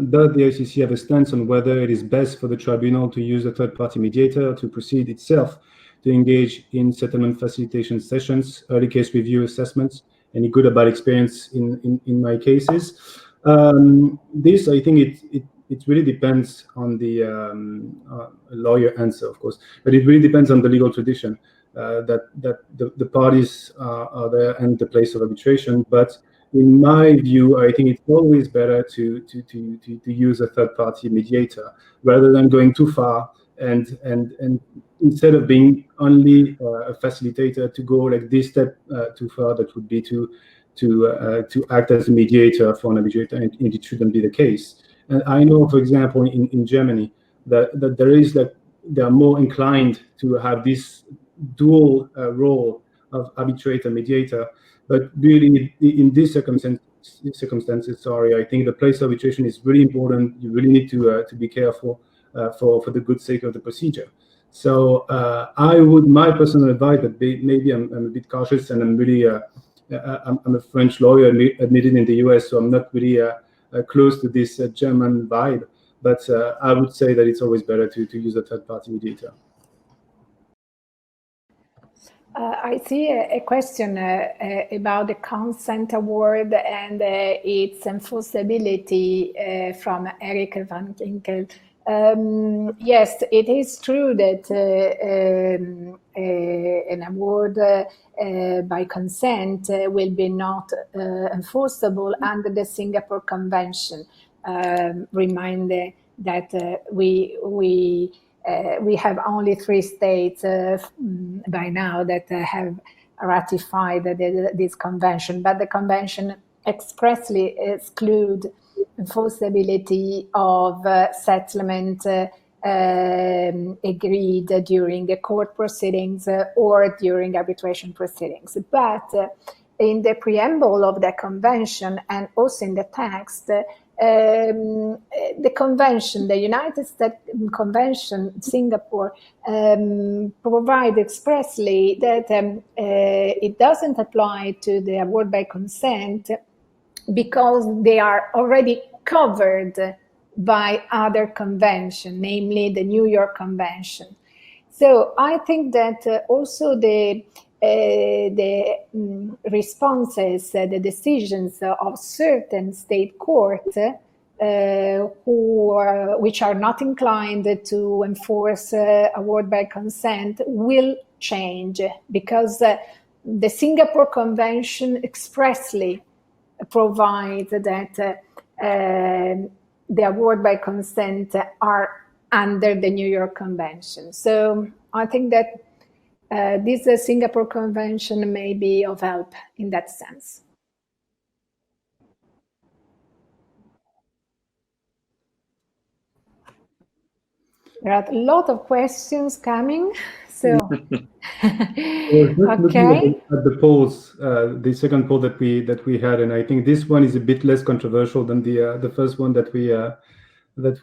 Does the ICC have a stance on whether it is best for the tribunal to use a third-party mediator to proceed itself to engage in settlement facilitation sessions, early case review assessments, any good or bad experience in my cases? This, I think it really depends on the lawyer answer, of course, but it really depends on the legal tradition. That the parties are there and the place of arbitration. But in my view, I think it's always better to use a third-party mediator rather than going too far and instead of being only a facilitator, to go like this step too far. That would be to act as a mediator for an arbitrator, and it shouldn't be the case. And I know, for example, in Germany, that they are more inclined to have this dual role of arbitrator mediator, but really in these circumstances, I think the place of arbitration is really important. You really need to be careful for the good sake of the procedure. So my personal advice, but maybe I'm a bit cautious, and I'm really I'm a French lawyer admitted in the US, so I'm not really close to this German vibe, but I would say that it's always better to use a third-party mediator. I see a question about the consent award and its enforceability from Eric van Ginkel. Yes, it is true that an award by consent will be not enforceable under the Singapore Convention. Remind that we we have only 3 states by now that have ratified this convention, but the convention expressly excludes the possibility of settlement agreed during the court proceedings or during arbitration proceedings. But in the preamble of the convention and also in the text, the convention, the United States Convention, Singapore, provide expressly that it doesn't apply to the award by consent because they are already covered by other conventions, namely the New York Convention. So I think that also the responses, the decisions of certain state courts which are not inclined to enforce award by consent will change, because the Singapore Convention expressly provides that the award by consent are under the New York Convention. So I think that this Singapore Convention may be of help in that sense. There are a lot of questions coming, so okay. At the polls, the second poll that we had, and I think this one is a bit less controversial than the first one that we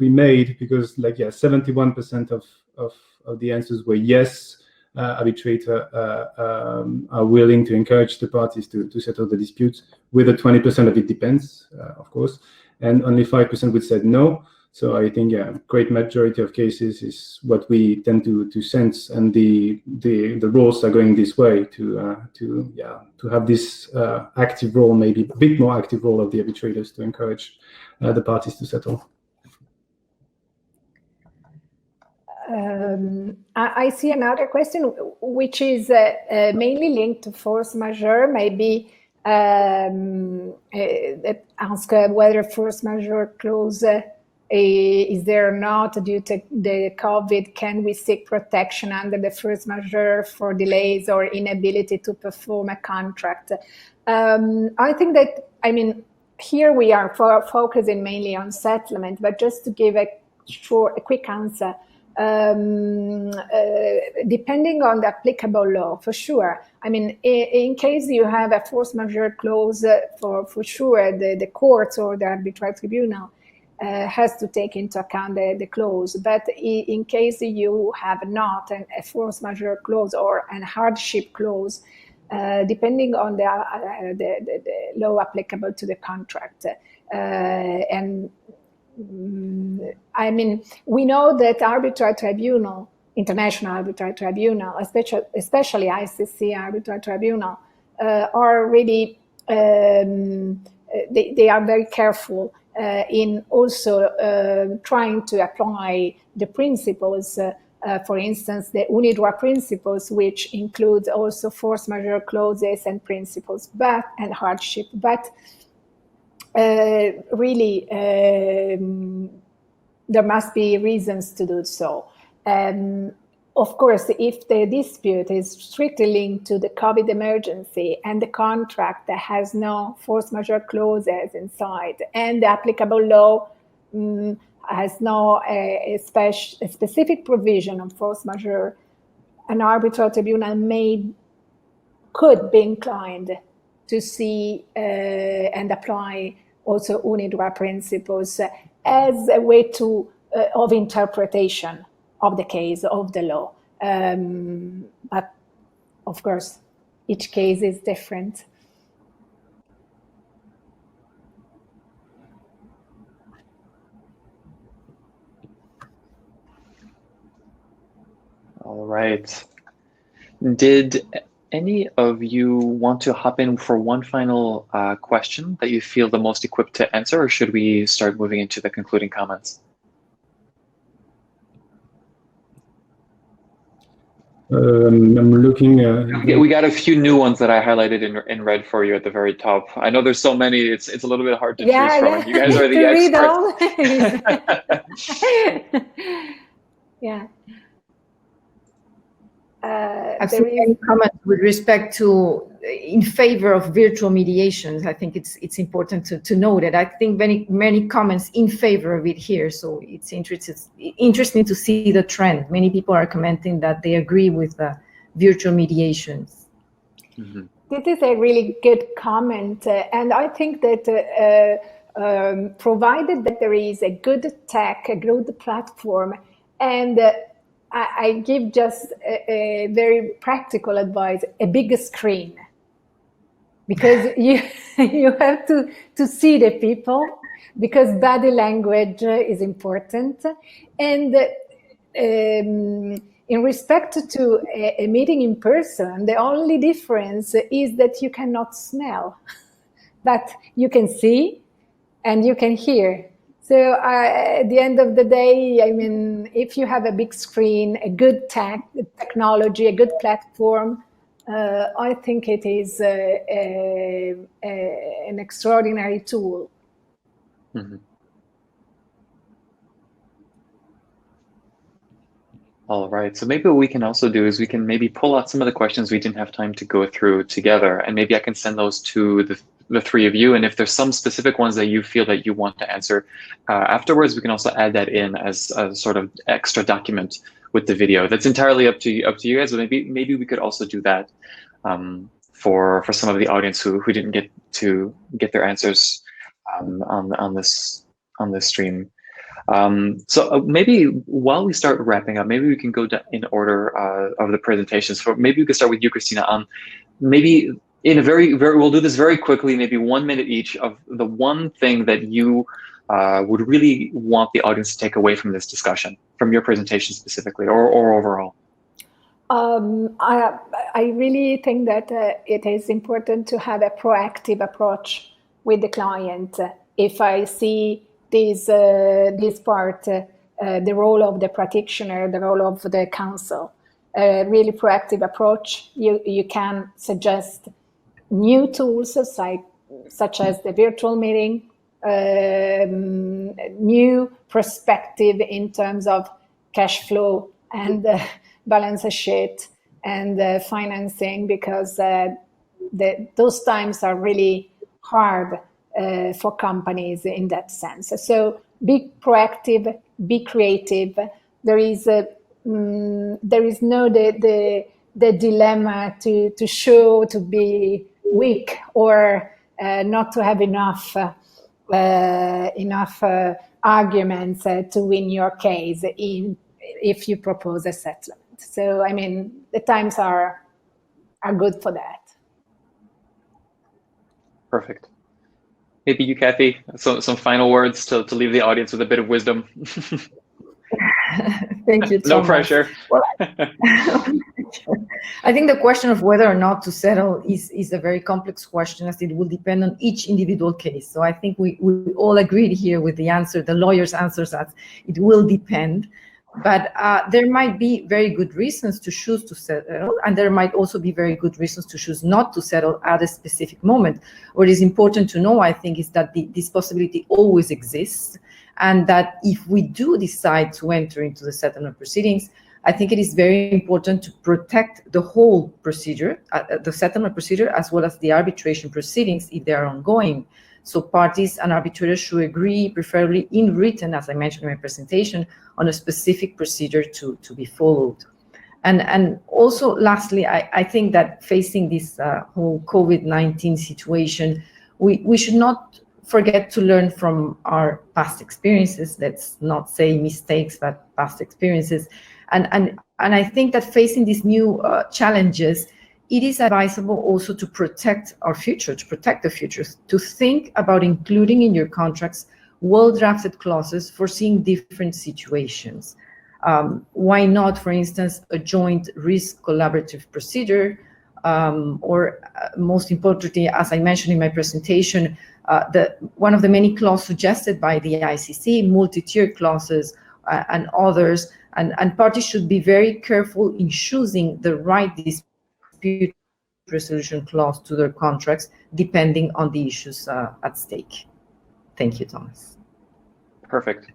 made, because 71% of the answers were yes. Arbitrator are willing to encourage the parties to settle the disputes. With a 20% of it depends, of course, and only 5% would say no. So I think great majority of cases is what we tend to sense, and the rules are going this way to have this active role, maybe a bit more active role of the arbitrators to encourage the parties to settle. I see another question, which is mainly linked to force majeure, maybe that asks whether force majeure clause is there or not due to the COVID. Can we seek protection under the force majeure for delays or inability to perform a contract? I think that, here we are focusing mainly on settlement, but just to give a quick answer, depending on the applicable law, for sure. In case you have a force majeure clause, for sure, the courts or the arbitral tribunal has to take into account the clause. But in case you have not a force majeure clause or a hardship clause, depending on the law applicable to the contract, we know that arbitral tribunal, international arbitral tribunal, especially ICC arbitral tribunal, are really, they are very careful in also trying to apply the principles, for instance, the UNIDROIT principles, which include also force majeure clauses and principles, and hardship. But really, there must be reasons to do so. Of course, if the dispute is strictly linked to the COVID emergency and the contract that has no force majeure clauses inside, and the applicable law has no specific provision on force majeure, an arbitral tribunal could be inclined to see and apply also UNIDROIT principles as a way of interpretation of the case, of the law. But of course, each case is different. All right. Did any of you want to hop in for one final question that you feel the most equipped to answer, or should we start moving into the concluding comments? I'm looking. We got a few new ones that I highlighted in red for you at the very top. I know there's so many; it's a little bit hard to choose from. You guys are the experts. Yeah. I've seen any comments with respect to in favor of virtual mediations. I think it's important to note that I think many comments in favor of it here. So it's interesting to see the trend. Many people are commenting that they agree with the virtual mediations. Mm-hmm. This is a really good comment, and I think that provided that there is a good tech, a good platform, and I give just a very practical advice: a big screen, because you have to see the people, because body language is important, and in respect to a meeting in person, the only difference is that you cannot smell, but you can see and you can hear. So at the end of the day, I mean, if you have a big screen, a good technology, a good platform, I think it is an extraordinary tool. Mm-hmm. All right, so maybe what we can also do is we can maybe pull out some of the questions we didn't have time to go through together, and maybe I can send those to the three of you, and if there's some specific ones that you feel that you want to answer afterwards, we can also add that in as a sort of extra document with the video. That's entirely up to you guys, but maybe we could also do that for some of the audience who didn't get to get their answers on this stream. So maybe while we start wrapping up, maybe we can go in order of the presentations. So maybe we could start with you, Cristina. Maybe in a we'll do this very quickly, maybe 1 minute each, of the one thing that you would really want the audience to take away from this discussion, from your presentation specifically, or overall. I really think that it is important to have a proactive approach with the client. If I see this part, the role of the practitioner, the role of the counsel, a really proactive approach, you can suggest new tools such as the virtual meeting, new perspective in terms of cash flow and balance sheet and financing, because those times are really hard for companies in that sense. So be proactive, be creative. There is no the dilemma to show to be weak or not to have enough arguments to win your case if you propose a settlement. So I mean, the times are good for that. Perfect. Maybe you, Kathy, some final words to leave the audience with a bit of wisdom. Thank you, Thomas. No pressure. Well, I think the question of whether or not to settle is a very complex question, as it will depend on each individual case. So I think we all agreed here with the answer, the lawyer's answers, that it will depend. But there might be very good reasons to choose to settle, and there might also be very good reasons to choose not to settle at a specific moment. What is important to know, I think, is that this possibility always exists, and that if we do decide to enter into the settlement proceedings, I think it is very important to protect the whole procedure, the settlement procedure, as well as the arbitration proceedings if they are ongoing. So parties and arbitrators should agree, preferably in written, as I mentioned in my presentation, on a specific procedure to be followed. And also, lastly, I think that facing this whole COVID-19 situation, we should not forget to learn from our past experiences. Let's not say mistakes, but past experiences. And I think that facing these new challenges, it is advisable also to protect our future, to protect the future, to think about including in your contracts well-drafted clauses foreseeing different situations. Why not, for instance, a joint risk collaborative procedure, or most importantly, as I mentioned in my presentation, one of the many clauses suggested by the ICC, multi-tier clauses and others, and parties should be very careful in choosing the right dispute resolution clause to their contracts, depending on the issues at stake. Thank you, Thomas. Perfect.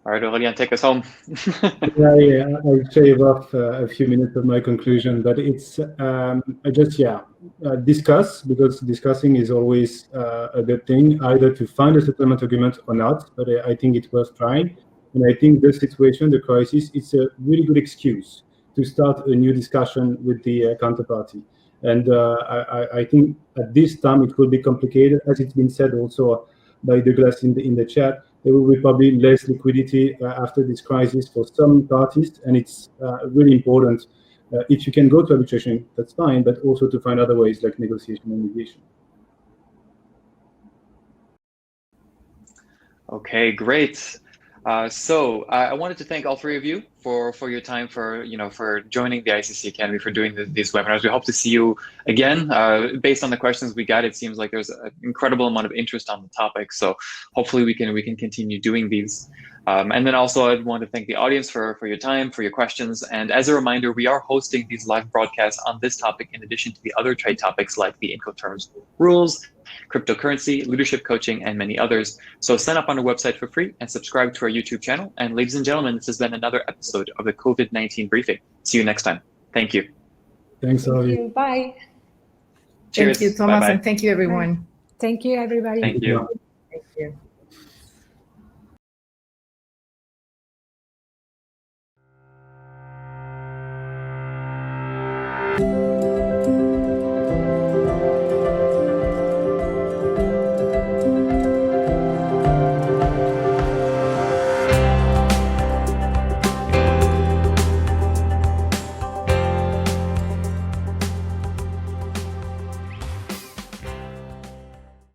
All right, Aurélien, take us home. I'll shave off a few minutes of my conclusion, but it's discuss, because discussing is always a good thing, either to find a settlement agreement or not, but I think it's worth trying. And I think the situation, the crisis, it's a really good excuse to start a new discussion with the counterparty. And I think at this time it will be complicated, as it's been said also by Douglas in the chat. There will be probably less liquidity after this crisis for some parties, and it's really important. If you can go to arbitration, that's fine, but also to find other ways like negotiation and mediation. Okay, great. So I wanted to thank all three of you for your time, for joining the ICC Academy, for doing these webinars. We hope to see you again. Based on the questions we got, it seems like there's an incredible amount of interest on the topic. So hopefully we can continue doing these. And then also I'd want to thank the audience for your time, for your questions. And as a reminder, we are hosting these live broadcasts on this topic in addition to the other trade topics like the Incoterms rules, cryptocurrency, leadership coaching, and many others. So sign up on our website for free and subscribe to our YouTube channel. And ladies and gentlemen, this has been another episode of the COVID-19 Briefing. See you next time. Thank you. Thanks, Aurélien. Bye. Cheers. Thank you, Thomas, Bye-bye. and thank you, everyone. Thank you, everybody. Thank you. Thank you.